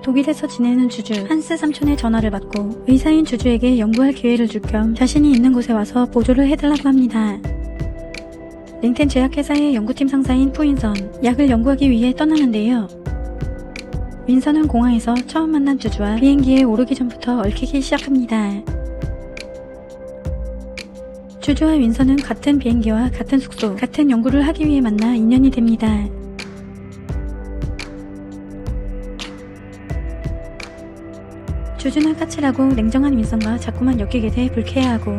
독일에서 지내는 주주 한스 삼촌의 전화를 받고 의사인 주주에게 연구할 기회를 줄 겸 자신이 있는 곳에 와서 보조를 해달라고 합니다. 링텐 제약회사의 연구팀 상사인 푸인선, 약을 연구하기 위해 떠나는데요. 윈선은 공항에서 처음 만난 주주와 비행기에 오르기 전부터 얽히기 시작합니다. 주주와 윈선은 같은 비행기와 같은 숙소, 같은 연구를 하기 위해 만나 인연이 됩니다. 주주는 까칠하고 냉정한 윈선과 자꾸만 엮이게 돼 불쾌해하고,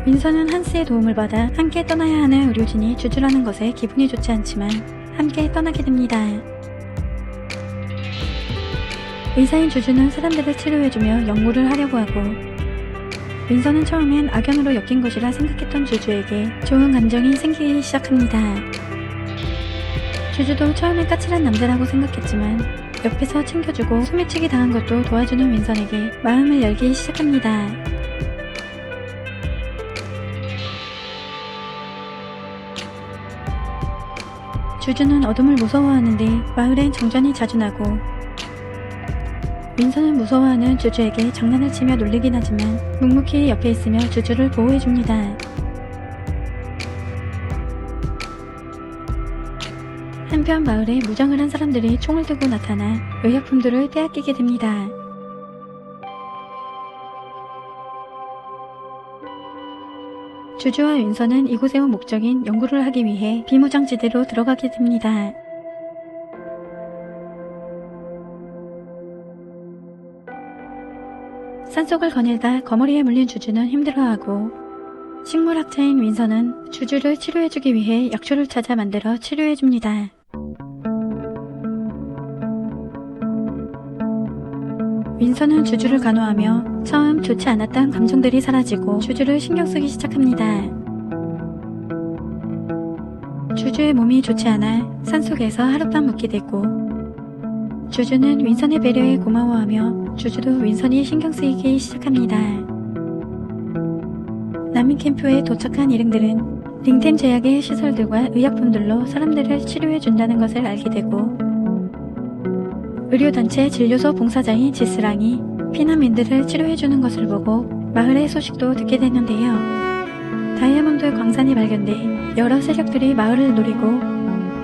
윈선은 한스의 도움을 받아 함께 떠나야 하는 의료진이 주주라는 것에 기분이 좋지 않지만 함께 떠나게 됩니다. 의사인 주주는 사람들을 치료해주며 연구를 하려고 하고, 윈선은 처음엔 악연으로 엮인 것이라 생각했던 주주에게 좋은 감정이 생기기 시작합니다. 주주도 처음엔 까칠한 남자라고 생각했지만 옆에서 챙겨주고 소매치기 당한 것도 도와주는 윈선에게 마음을 열기 시작합니다. 주주는 어둠을 무서워하는데 마을엔 정전이 자주 나고, 윈선은 무서워하는 주주에게 장난을 치며 놀리긴 하지만 묵묵히 옆에 있으며 주주를 보호해줍니다. 한편 마을에 무장을 한 사람들이 총을 들고 나타나 의약품들을 빼앗기게 됩니다. 주주와 윈선은 이곳에 온 목적인 연구를 하기 위해 비무장지대로 들어가게 됩니다. 산속을 거닐다 거머리에 물린 주주는 힘들어하고, 식물학자인 윈선은 주주를 치료해주기 위해 약초를 찾아 만들어 치료해줍니다. 윈선은 주주를 간호하며 처음 좋지 않았던 감정들이 사라지고 주주를 신경쓰기 시작합니다. 주주의 몸이 좋지 않아 산속에서 하룻밤 묵게 되고, 주주는 윈선의 배려에 고마워하며 주주도 윈선이 신경쓰이기 시작합니다. 난민 캠프에 도착한 일행들은 링텐 제약의 시설들과 의약품들로 사람들을 치료해준다는 것을 알게 되고, 의료단체 진료소 봉사자인 지스랑이 피난민들을 치료해주는 것을 보고 마을의 소식도 듣게 되는데요. 다이아몬드 광산이 발견돼 여러 세력들이 마을을 노리고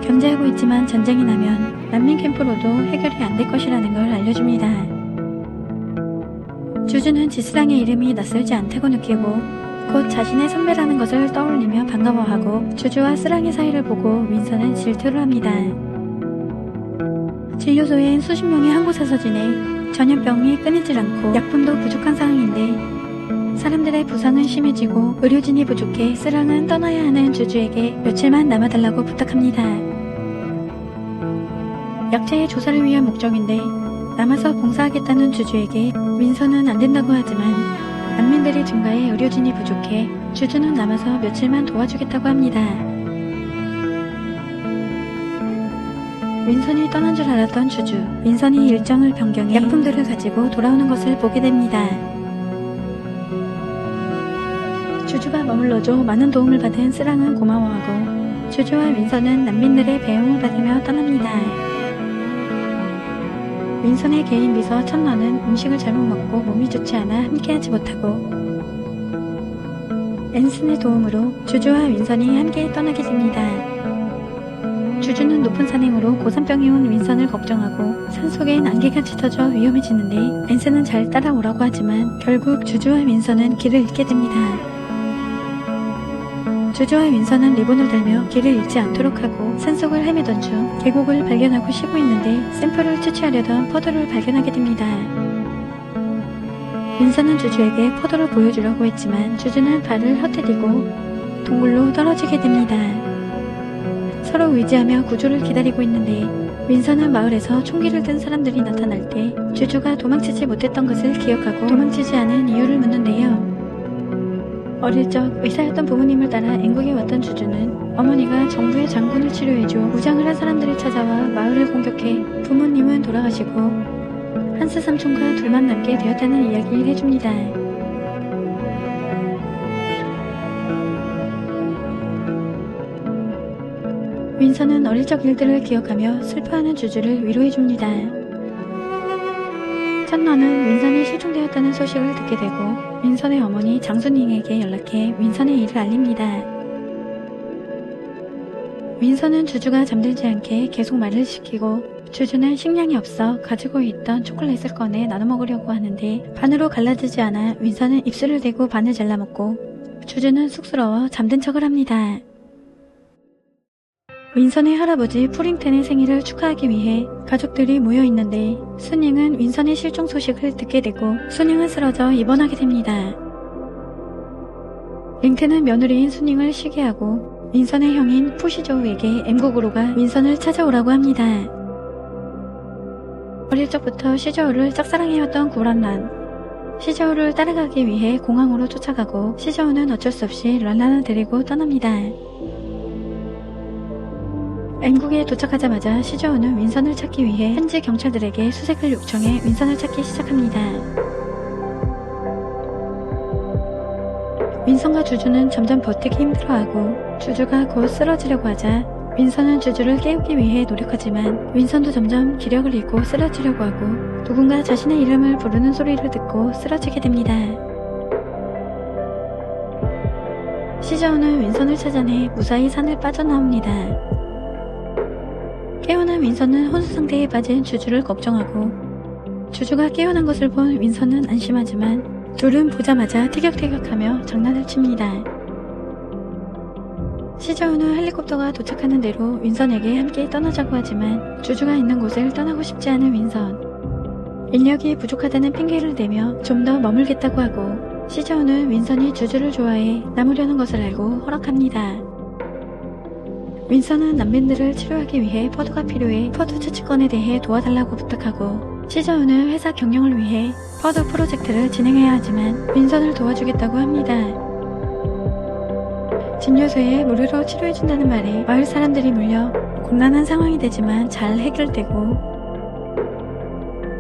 견제하고 있지만 전쟁이 나면 난민 캠프로도 해결이 안 될 것이라는 걸 알려줍니다. 주주는 지스랑의 이름이 낯설지 않다고 느끼고 곧 자신의 선배라는 것을 떠올리며 반가워하고, 주주와 스랑의 사이를 보고 윈선은 질투를 합니다. 진료소엔 수십 명이 한 곳에서 지내 전염병이 끊이질 않고 약품도 부족한 상황인데 사람들의 부상은 심해지고 의료진이 부족해 스랑은 떠나야 하는 주주에게 며칠만 남아달라고 부탁합니다. 약체의 조사를 위한 목적인데 남아서 봉사하겠다는 주주에게 윈선은 안된다고 하지만 난민들이 증가해 의료진이 부족해 주주는 남아서 며칠만 도와주겠다고 합니다. 윈선이 떠난 줄 알았던 주주, 윈선이 일정을 변경해 약품들을 가지고 돌아오는 것을 보게 됩니다. 주주가 머물러줘 많은 도움을 받은 스랑은 고마워하고, 주주와 윈선은 난민들의 배웅을 받으며 떠납니다. 윈선의 개인 비서 천런은 음식을 잘못 먹고 몸이 좋지 않아 함께하지 못하고, 앤슨의 도움으로 주주와 윈선이 함께 떠나게 됩니다. 주주는 높은 산행으로 고산병이 온 윈선을 걱정하고 산속엔 안개가 짙어져 위험해지는데 앤슨은 잘 따라오라고 하지만 결국 주주와 윈선은 길을 잃게 됩니다. 주주와 윈선은 리본을 들며 길을 잃지 않도록 하고 산속을 헤매던 중 계곡을 발견하고 쉬고 있는데 샘플을 채취하려던 포도를 발견하게 됩니다. 윈선은 주주에게 포도를 보여주려고 했지만 주주는 발을 헛디디고 동굴로 떨어지게 됩니다. 서로 의지하며 구조를 기다리고 있는데 윈선은 마을에서 총기를 든 사람들이 나타날 때 주주가 도망치지 못했던 것을 기억하고 도망치지 않은 이유를 묻는데요. 어릴 적 의사였던 부모님을 따라 앵국에 왔던 주주는 어머니가 정부의 장군을 치료해줘 무장을 한 사람들이 찾아와 마을을 공격해 부모님은 돌아가시고 한스 삼촌과 둘만 남게 되었다는 이야기를 해줍니다. 윈선은 어릴 적 일들을 기억하며 슬퍼하는 주주를 위로해줍니다. 첫날은 윈선이 실종되었다는 소식을 듣게 되고 윈선의 어머니 장순잉에게 연락해 윈선의 일을 알립니다. 윈선은 주주가 잠들지 않게 계속 말을 시키고 주주는 식량이 없어 가지고 있던 초콜릿을 꺼내 나눠 먹으려고 하는데 반으로 갈라지지 않아 윈선은 입술을 대고 반을 잘라먹고 주주는 쑥스러워 잠든 척을 합니다. 윈선의 할아버지 프링텐의 생일을 축하하기 위해 가족들이 모여있는데 순잉은 윈선의 실종 소식을 듣게 되고 순잉은 쓰러져 입원하게 됩니다. 링텐은 며느리인 순잉을 쉬게 하고 윈선의 형인 푸시조우에게 M국으로 가 윈선을 찾아오라고 합니다. 어릴 적부터 시저우를 짝사랑해왔던 구란란. 시저우를 따라가기 위해 공항으로 쫓아가고 시저우는 어쩔 수 없이 란란을 데리고 떠납니다. M국에 도착하자마자 시저우는 윈선을 찾기 위해 현지 경찰들에게 수색을 요청해 윈선을 찾기 시작합니다. 윈선과 주주는 점점 버티기 힘들어하고 주주가 곧 쓰러지려고 하자 윈선은 주주를 깨우기 위해 노력하지만 윈선도 점점 기력을 잃고 쓰러지려고 하고 누군가 자신의 이름을 부르는 소리를 듣고 쓰러지게 됩니다. 시저우는 윈선을 찾아내 무사히 산을 빠져나옵니다. 깨어난 윈선은 혼수 상태에 빠진 주주를 걱정하고 주주가 깨어난 것을 본 윈선은 안심하지만 둘은 보자마자 티격태격하며 장난을 칩니다. 시저우는 헬리콥터가 도착하는 대로 윈선에게 함께 떠나자고 하지만 주주가 있는 곳을 떠나고 싶지 않은 윈선. 인력이 부족하다는 핑계를 대며 좀 더 머물겠다고 하고 시저우는 윈선이 주주를 좋아해 남으려는 것을 알고 허락합니다. 윈선은 난민들을 치료하기 위해 퍼드가 필요해 퍼드 추치권에 대해 도와달라고 부탁하고 시저우는 회사 경영을 위해 퍼드 프로젝트를 진행해야 하지만 윈선을 도와주겠다고 합니다. 진료소에 무료로 치료해준다는 말에 마을 사람들이 몰려 곤란한 상황이 되지만 잘 해결되고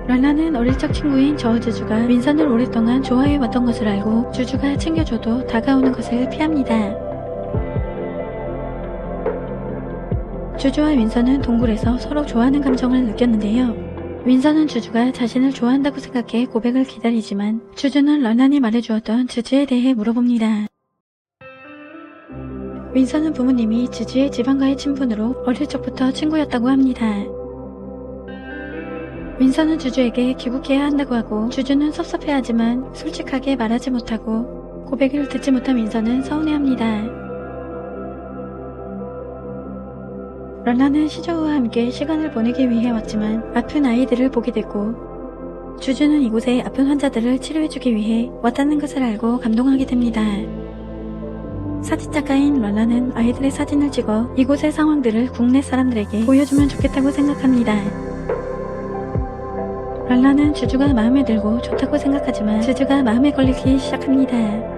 랄라는 어릴 적 친구인 저우주주가 윈선을 오랫동안 좋아해왔던 것을 알고 주주가 챙겨줘도 다가오는 것을 피합니다. 주주와 윈선은 동굴에서 서로 좋아하는 감정을 느꼈는데요. 윈선은 주주가 자신을 좋아한다고 생각해 고백을 기다리지만 주주는 런란이 말해주었던 주주에 대해 물어봅니다. 윈선은 부모님이 주주의 집안과의 친분으로 어릴 적부터 친구였다고 합니다. 윈선은 주주에게 귀국해야 한다고 하고 주주는 섭섭해하지만 솔직하게 말하지 못하고 고백을 듣지 못한 윈선은 서운해합니다. 런란은 시저우와 함께 시간을 보내기 위해 왔지만 아픈 아이들을 보게 되고 주주는 이곳의 아픈 환자들을 치료해주기 위해 왔다는 것을 알고 감동하게 됩니다. 사진작가인 런란은 아이들의 사진을 찍어 이곳의 상황들을 국내 사람들에게 보여주면 좋겠다고 생각합니다. 런란은 주주가 마음에 들고 좋다고 생각하지만 주주가 마음에 걸리기 시작합니다.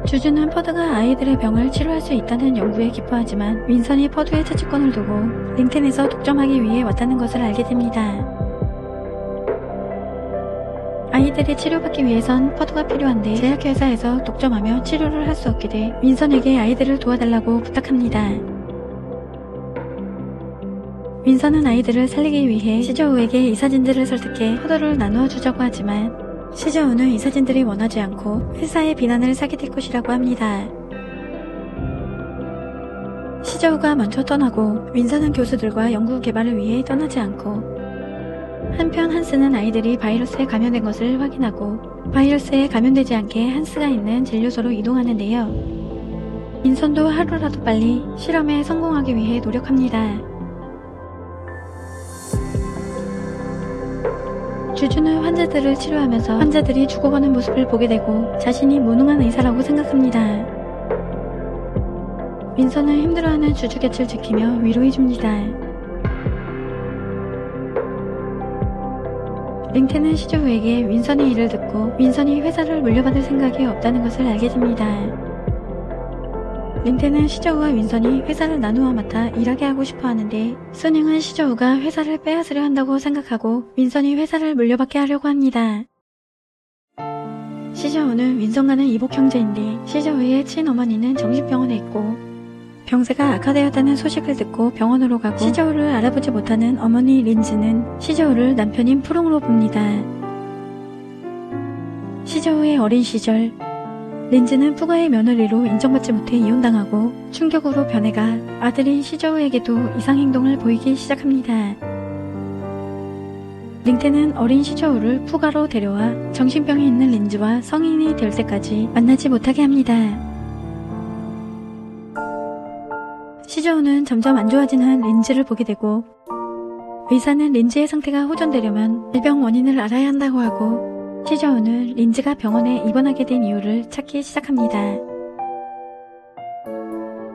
주주는 퍼드가 아이들의 병을 치료할 수 있다는 연구에 기뻐하지만 윈선이 퍼드의 차지권을 두고 링텐에서 독점하기 위해 왔다는 것을 알게 됩니다. 아이들이 치료받기 위해선 퍼드가 필요한데 제약회사에서 독점하며 치료를 할 수 없게 돼 윈선에게 아이들을 도와달라고 부탁합니다. 윈선은 아이들을 살리기 위해 시저우에게 이 사진들을 설득해 퍼드를 나누어 주자고 하지만 시저우는 이 사진들이 원하지 않고 회사의 비난을 사게 될 것이라고 합니다. 시저우가 먼저 떠나고 윈선은 교수들과 연구 개발을 위해 떠나지 않고 한편 한스는 아이들이 바이러스에 감염된 것을 확인하고 바이러스에 감염되지 않게 한스가 있는 진료소로 이동하는데요. 윈선도 하루라도 빨리 실험에 성공하기 위해 노력합니다. 주주는 환자들을 치료하면서 환자들이 죽어가는 모습을 보게 되고 자신이 무능한 의사라고 생각합니다. 윈선은 힘들어하는 주주 곁을 지키며 위로해줍니다. 링텐은 시저우에게 윈선의 일을 듣고 윈선이 회사를 물려받을 생각이 없다는 것을 알게 됩니다. 링텐은 시저우와 윈선이 회사를 나누어 맡아 일하게 하고 싶어 하는데 순잉은 시저우가 회사를 빼앗으려 한다고 생각하고 윈선이 회사를 물려받게 하려고 합니다. 시저우는 윈선과는 이복 형제인데 시저우의 친어머니는 정신병원에 있고 병세가 악화되었다는 소식을 듣고 병원으로 가고 시저우를 알아보지 못하는 어머니 린즈는 시저우를 남편인 푸롱으로 봅니다. 시저우의 어린 시절, 린즈는 푸가의 며느리로 인정받지 못해 이혼당하고 충격으로 변해가 아들인 시저우에게도 이상행동을 보이기 시작합니다. 링테는 어린 시저우를 푸가로 데려와 정신병이 있는 린즈와 성인이 될 때까지 만나지 못하게 합니다. 시저우는 점점 안 좋아지는 린즈를 보게 되고 의사는 린즈의 상태가 호전되려면 질병 원인을 알아야 한다고 하고 시저우는 린즈가 병원에 입원하게 된 이유를 찾기 시작합니다.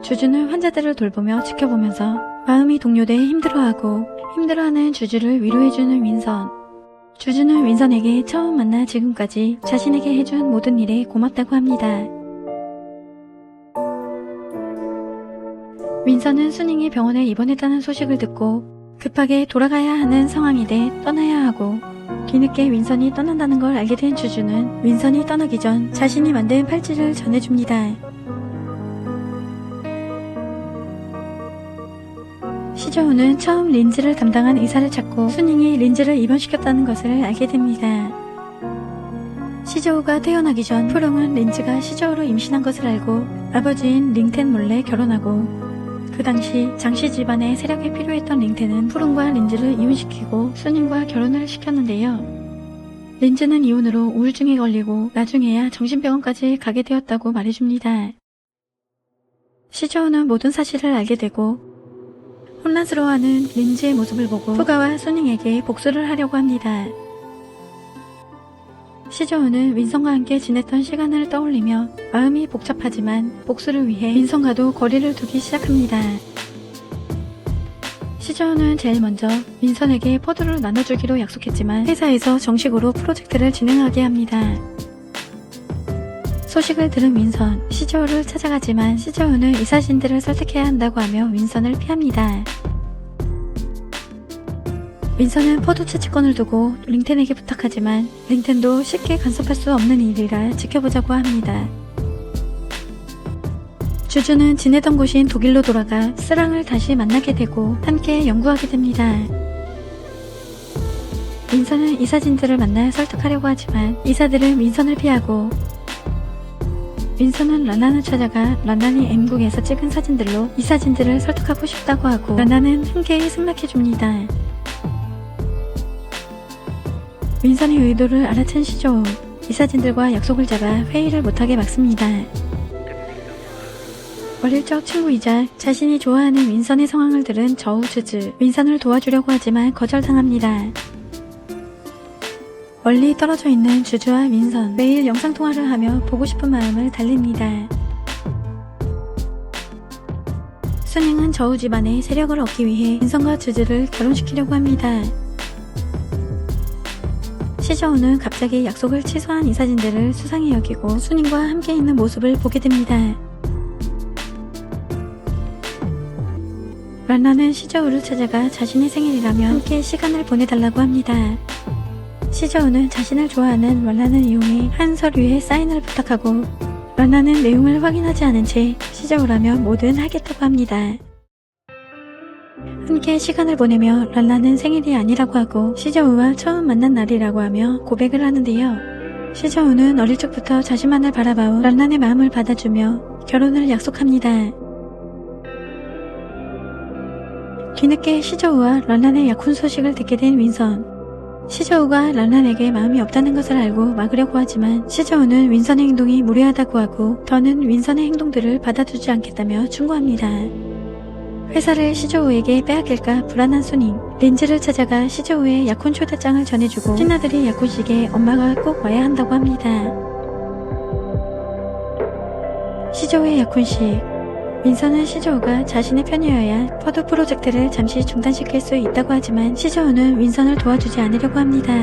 주주는 환자들을 돌보며 지켜보면서 마음이 동요돼 힘들어하고 힘들어하는 주주를 위로해주는 윈선. 주주는 윈선에게 처음 만나 지금까지 자신에게 해준 모든 일에 고맙다고 합니다. 윈선은 수닝이 병원에 입원했다는 소식을 듣고 급하게 돌아가야 하는 상황이 돼 떠나야 하고 뒤늦게 윈선이 떠난다는 걸 알게 된 주주는 윈선이 떠나기 전 자신이 만든 팔찌를 전해줍니다. 시저우는 처음 린즈를 담당한 의사를 찾고 수닝이 린즈를 입원시켰다는 것을 알게 됩니다. 시저우가 태어나기 전 푸롱은 린즈가 시저우로 임신한 것을 알고 아버지인 링텐 몰래 결혼하고 그 당시 장씨 집안의 세력이 필요했던 링텐은 푸롱과 린즈를 이혼시키고 수닝과 결혼을 시켰는데요. 린즈는 이혼으로 우울증에 걸리고 나중에야 정신병원까지 가게 되었다고 말해줍니다. 시저우는 모든 사실을 알게 되고 혼란스러워하는 린즈의 모습을 보고 푸가와 수닝에게 복수를 하려고 합니다. 시저우는 윈선과 함께 지냈던 시간을 떠올리며 마음이 복잡하지만 복수를 위해 윈선과도 거리를 두기 시작합니다. 시저우는 제일 먼저 윈선에게 포도를 나눠주기로 약속했지만 회사에서 정식으로 프로젝트를 진행하게 합니다. 소식을 들은 윈선, 시저우를 찾아가지만 시저우는 이사진들을 설득해야 한다고 하며 윈선을 피합니다. 윈선은 포도 채취권을 두고 링텐에게 부탁하지만 링텐도 쉽게 간섭할 수 없는 일이라 지켜보자고 합니다. 주주는 지내던 곳인 독일로 돌아가 스랑을 다시 만나게 되고 함께 연구하게 됩니다. 윈선은 이사진들을 만나 설득하려고 하지만 이사들은 윈선을 피하고 윈선은 란란을 찾아가 란란이 M국에서 찍은 사진들로 이 사진들을 설득하고 싶다고 하고 란란은 흔쾌히 승낙해줍니다. 윈선의 의도를 알아챈 시저우, 이 사진들과 약속을 잡아 회의를 못하게 막습니다. 어릴 적 친구이자 자신이 좋아하는 윈선의 상황을 들은 저우 주즈, 윈선을 도와주려고 하지만 거절당합니다. 멀리 떨어져 있는 주주와 윈선, 매일 영상통화를 하며 보고 싶은 마음을 달랩니다. 수닝은 저우 집안의 세력을 얻기 위해 윈선과 주주를 결혼시키려고 합니다. 시저우는 갑자기 약속을 취소한 이 사진들을 수상히 여기고 수닝과 함께 있는 모습을 보게 됩니다. 란란은 시저우를 찾아가 자신의 생일이라며 함께 시간을 보내달라고 합니다. 시저우는 자신을 좋아하는 란란을 이용해 한 서류에 사인을 부탁하고 란란은 내용을 확인하지 않은 채 시저우라며 뭐든 하겠다고 합니다. 함께 시간을 보내며 란란은 생일이 아니라고 하고 시저우와 처음 만난 날이라고 하며 고백을 하는데요. 시저우는 어릴 적부터 자신만을 바라봐온 란란의 마음을 받아주며 결혼을 약속합니다. 뒤늦게 시저우와 란란의 약혼 소식을 듣게 된 윈선. 시저우가 란란에게 마음이 없다는 것을 알고 막으려고 하지만 시저우는 윈선의 행동이 무례하다고 하고 더는 윈선의 행동들을 받아주지 않겠다며 충고합니다. 회사를 시저우에게 빼앗길까 불안한 수닝, 린즈를 찾아가 시저우의 약혼 초대장을 전해주고 신나들이 약혼식에 엄마가 꼭 와야 한다고 합니다. 시저우의 약혼식. 윈선은 시저우가 자신의 편이어야 포도 프로젝트를 잠시 중단시킬 수 있다고 하지만 시저우는 윈선을 도와주지 않으려고 합니다.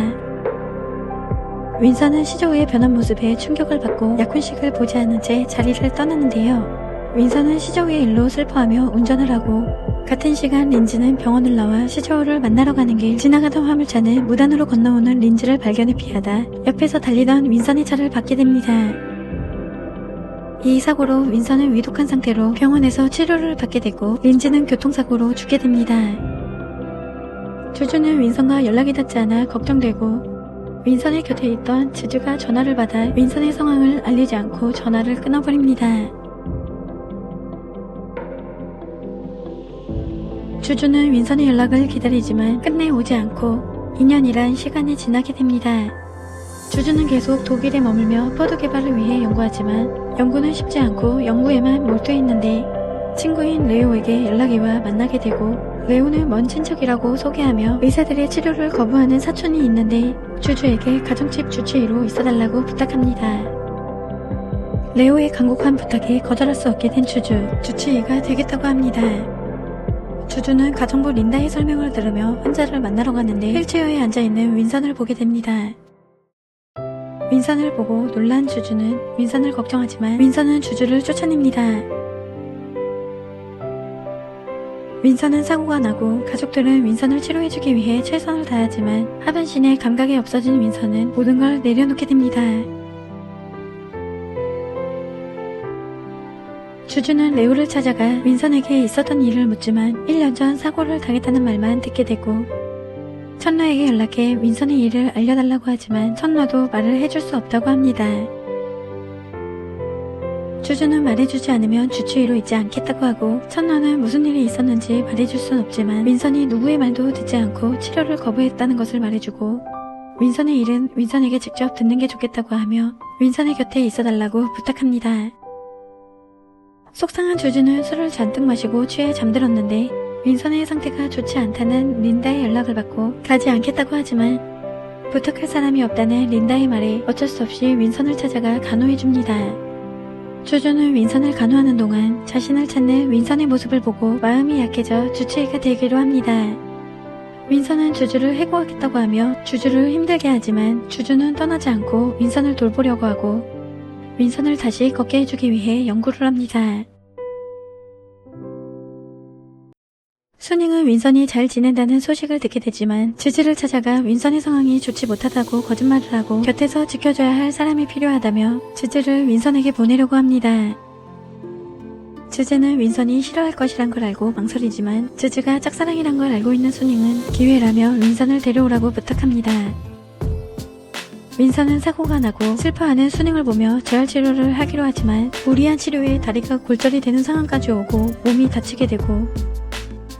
윈선은 시저우의 변한 모습에 충격을 받고 약혼식을 보지 않은 채 자리를 떠나는데요. 윈선은 시저우의 일로 슬퍼하며 운전을 하고 같은 시간 린즈는 병원을 나와 시저우를 만나러 가는 길 지나가던 화물차는 무단으로 건너오는 린즈를 발견해 피하다 옆에서 달리던 윈선의 차를 받게 됩니다. 이 사고로 윈선은 위독한 상태로 병원에서 치료를 받게 되고 린지는 교통사고로 죽게 됩니다. 주주는 윈선과 연락이 닿지 않아 걱정되고 윈선의 곁에 있던 지주가 전화를 받아 윈선의 상황을 알리지 않고 전화를 끊어버립니다. 주주는 윈선의 연락을 기다리지만 끝내 오지 않고 2년이란 시간이 지나게 됩니다. 주주는 계속 독일에 머물며 포드 개발을 위해 연구하지만 연구는 쉽지 않고 연구에만 몰두해 있는데 친구인 레오에게 연락이 와 만나게 되고 레오는 먼 친척이라고 소개하며 의사들의 치료를 거부하는 사촌이 있는데 주주에게 가정집 주치의로 있어달라고 부탁합니다. 레오의 간곡한 부탁에 거절할 수 없게 된 주치의가 되겠다고 합니다. 주주는 가정부 린다의 설명을 들으며 환자를 만나러 가는데 휠체어에 앉아있는 윈선을 보게 됩니다. 윈선을 보고 놀란 주주는 윈선을 걱정하지만 윈선은 주주를 쫓아냅니다. 윈선은 사고가 나고 가족들은 윈선을 치료해주기 위해 최선을 다하지만 하반신에 감각이 없어진 윈선은 모든 걸 내려놓게 됩니다. 주주는 레오를 찾아가 윈선에게 있었던 일을 묻지만 1년 전 사고를 당했다는 말만 듣게 되고 천러에게 연락해 윈선의 일을 알려달라고 하지만 천러도 말을 해줄 수 없다고 합니다. 주주는 말해주지 않으면 주치의로 있지 않겠다고 하고 천러는 무슨 일이 있었는지 말해줄 순 없지만 윈선이 누구의 말도 듣지 않고 치료를 거부했다는 것을 말해주고 윈선의 일은 윈선에게 직접 듣는 게 좋겠다고 하며 윈선의 곁에 있어달라고 부탁합니다. 속상한 주주는 술을 잔뜩 마시고 취해 잠들었는데 윈선의 상태가 좋지 않다는 린다의 연락을 받고 가지 않겠다고 하지만 부탁할 사람이 없다는 린다의 말에 어쩔 수 없이 윈선을 찾아가 간호해줍니다. 주주는 윈선을 간호하는 동안 자신을 찾는 윈선의 모습을 보고 마음이 약해져 주치의가 되기로 합니다. 윈선은 주주를 해고하겠다고 하며 주주를 힘들게 하지만 주주는 떠나지 않고 윈선을 돌보려고 하고 윈선을 다시 걷게 해주기 위해 연구를 합니다. 수닝은 윈선이 잘 지낸다는 소식을 듣게 되지만 지지를 찾아가 윈선의 상황이 좋지 못하다고 거짓말을 하고 곁에서 지켜줘야 할 사람이 필요하다며 지지를 윈선에게 보내려고 합니다. 지지는 윈선이 싫어할 것이란 걸 알고 망설이지만 지지가 짝사랑이란 걸 알고 있는 수닝은 기회라며 윈선을 데려오라고 부탁합니다. 윈선은 사고가 나고 슬퍼하는 수닝을 보며 재활치료를 하기로 하지만 무리한 치료에 다리가 골절이 되는 상황까지 오고 몸이 다치게 되고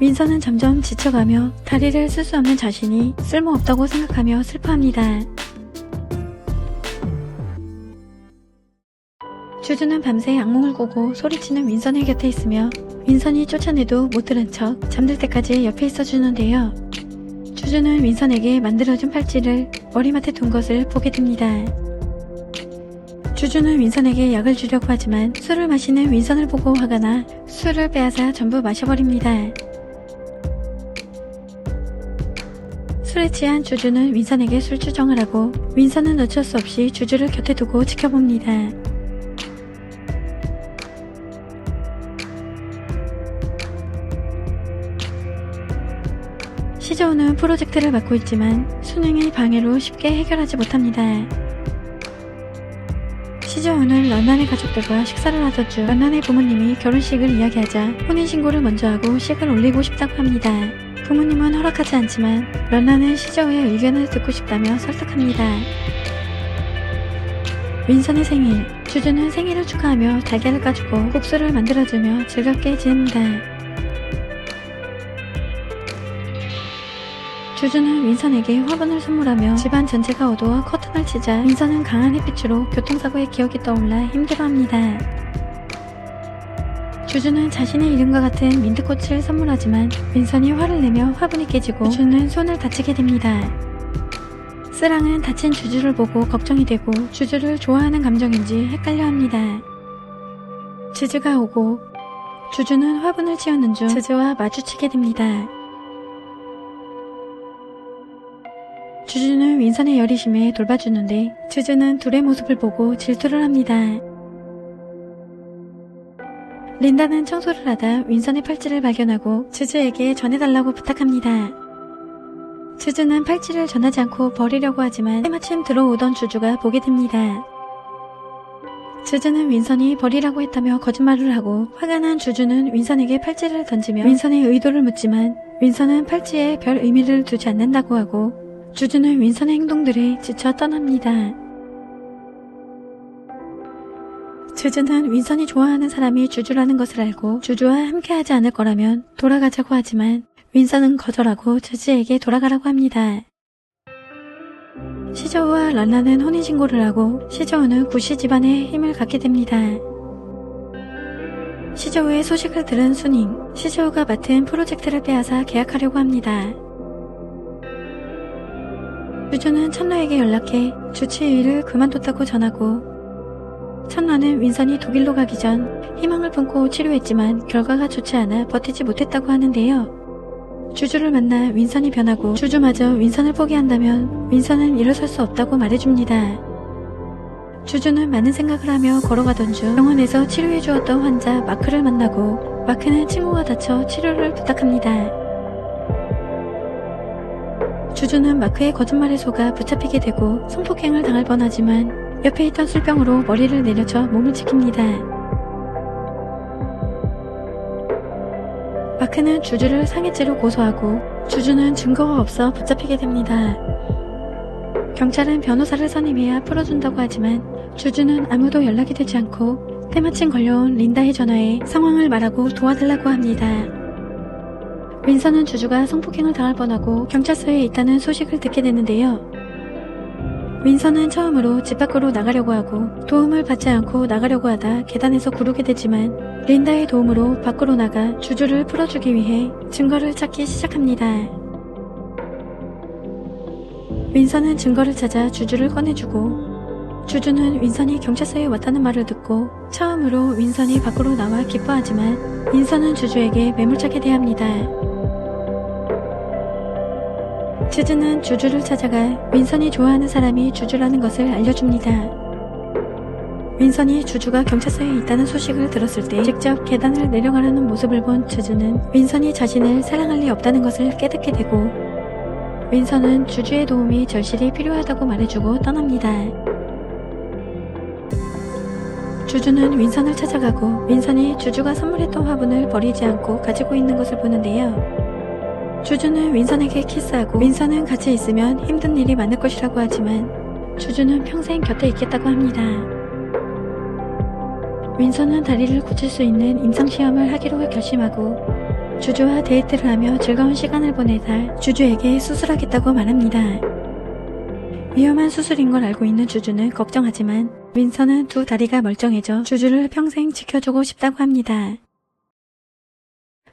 윈선은 점점 지쳐가며 다리를 쓸 수 없는 자신이 쓸모없다고 생각하며 슬퍼합니다. 주주는 밤새 악몽을 꾸고 소리치는 윈선의 곁에 있으며 윈선이 쫓아내도 못 들은 척 잠들 때까지 옆에 있어주는데요. 주주는 윈선에게 만들어준 팔찌를 머리맡에 둔 것을 보게 됩니다. 주주는 윈선에게 약을 주려고 하지만 술을 마시는 윈선을 보고 화가 나 술을 빼앗아 전부 마셔버립니다. 술에 취한 주주는 윈선에게 술주정을 하고 윈선은 어쩔 수 없이 주주를 곁에 두고 지켜봅니다. 시저우는 프로젝트를 맡고 있지만 수능의 방해로 쉽게 해결하지 못합니다. 시저우는 런난의 가족들과 식사를 하던 중 런난의 부모님이 결혼식을 이야기하자 혼인신고를 먼저 하고 식을 올리고 싶다고 합니다. 부모님은 허락하지 않지만 런난은 시저우의 의견을 듣고 싶다며 설득합니다. 윈선의 생일, 주주는 생일을 축하하며 달걀을 까주고 국수를 만들어주며 즐겁게 지냅니다. 주주는 윈선에게 화분을 선물하며 집안 전체가 어두워 커튼을 치자 윈선은 강한 햇빛으로 교통사고의 기억이 떠올라 힘들어합니다. 주주는 자신의 이름과 같은 민트꽃을 선물하지만 윈선이 화를 내며 화분이 깨지고 주주는 손을 다치게 됩니다. 쓰랑은 다친 주주를 보고 걱정이 되고 주주를 좋아하는 감정인지 헷갈려합니다. 지즈가 오고 주주는 화분을 치우는 중 지즈와 마주치게 됩니다. 주주는 윈선의 여리심에 돌봐주는데 주주는 둘의 모습을 보고 질투를 합니다. 린다는 청소를 하다 윈선의 팔찌를 발견하고 주주에게 전해달라고 부탁합니다. 주주는 팔찌를 전하지 않고 버리려고 하지만 때마침 들어오던 주주가 보게 됩니다. 주주는 윈선이 버리라고 했다며 거짓말을 하고 화가 난 주주는 윈선에게 팔찌를 던지며 윈선의 의도를 묻지만 윈선은 팔찌에 별 의미를 두지 않는다고 하고 주주는 윈선의 행동들에 지쳐 떠납니다. 주주는 윈선이 좋아하는 사람이 주주라는 것을 알고 주주와 함께하지 않을 거라면 돌아가자고 하지만 윈선은 거절하고 주주에게 돌아가라고 합니다. 시저우와 란란은 혼인신고를 하고 시저우는 구시 집안에 힘을 갖게 됩니다. 시저우의 소식을 들은 순잉, 시저우가 맡은 프로젝트를 빼앗아 계약하려고 합니다. 주주는 천러에게 연락해 주치 일을 그만뒀다고 전하고 천러는 윈선이 독일로 가기 전 희망을 품고 치료했지만 결과가 좋지 않아 버티지 못했다고 하는데요. 주주를 만나 윈선이 변하고 주주마저 윈선을 포기한다면 윈선은 일어설 수 없다고 말해줍니다. 주주는 많은 생각을 하며 걸어가던 중 병원에서 치료해주었던 환자 마크를 만나고 마크는 친구가 다쳐 치료를 부탁합니다. 주주는 마크의 거짓말에 속아 붙잡히게 되고 성폭행을 당할 뻔하지만 옆에 있던 술병으로 머리를 내려쳐 몸을 지킵니다. 마크는 주주를 상해죄로 고소하고 주주는 증거가 없어 붙잡히게 됩니다. 경찰은 변호사를 선임해야 풀어준다고 하지만 주주는 아무도 연락이 되지 않고 때마침 걸려온 린다의 전화에 상황을 말하고 도와달라고 합니다. 윈선은 주주가 성폭행을 당할 뻔하고 경찰서에 있다는 소식을 듣게 되는데요. 윈선은 처음으로 집 밖으로 나가려고 하고 도움을 받지 않고 나가려고 하다 계단에서 구르게 되지만 린다의 도움으로 밖으로 나가 주주를 풀어주기 위해 증거를 찾기 시작합니다. 윈선은 증거를 찾아 주주를 꺼내주고 주주는 윈선이 경찰서에 왔다는 말을 듣고 처음으로 윈선이 밖으로 나와 기뻐하지만 윈선은 주주에게 매몰차게 대합니다. 주주는 주주를 찾아가 윈선이 좋아하는 사람이 주주라는 것을 알려줍니다. 윈선이 주주가 경찰서에 있다는 소식을 들었을 때 직접 계단을 내려가려는 모습을 본 주주는 윈선이 자신을 사랑할 리 없다는 것을 깨닫게 되고 윈선은 주주의 도움이 절실히 필요하다고 말해주고 떠납니다. 주주는 윈선을 찾아가고 윈선이 주주가 선물했던 화분을 버리지 않고 가지고 있는 것을 보는데요. 주주는 윈선에게 키스하고 윈선은 같이 있으면 힘든 일이 많을 것이라고 하지만 주주는 평생 곁에 있겠다고 합니다. 윈선은 다리를 고칠 수 있는 임상시험을 하기로 결심하고 주주와 데이트를 하며 즐거운 시간을 보내다 주주에게 수술하겠다고 말합니다. 위험한 수술인 걸 알고 있는 주주는 걱정하지만 윈선은 두 다리가 멀쩡해져 주주를 평생 지켜주고 싶다고 합니다.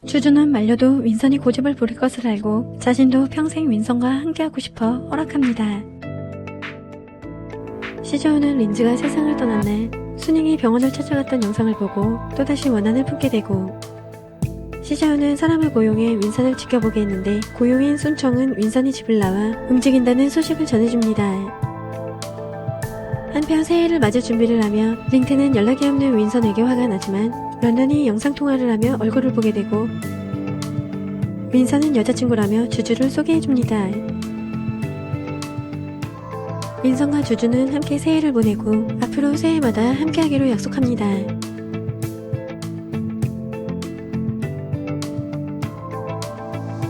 주주는 말려도 윈선이 고집을 부릴 것을 알고 자신도 평생 윈선과 함께하고 싶어 허락합니다. 시저우는 린즈가 세상을 떠난 날 순잉이 병원을 찾아갔던 영상을 보고 또다시 원한을 품게 되고 시저우는 사람을 고용해 윈선을 지켜보게 했는데 고용인 순청은 윈선이 집을 나와 움직인다는 소식을 전해줍니다. 한편 새해를 맞을 준비를 하며 링트는 연락이 없는 윈선에게 화가 나지만 런던이 영상통화를 하며 얼굴을 보게 되고 윈선은 여자친구라며 주주를 소개해줍니다. 윈선과 주주는 함께 새해를 보내고 앞으로 새해마다 함께하기로 약속합니다.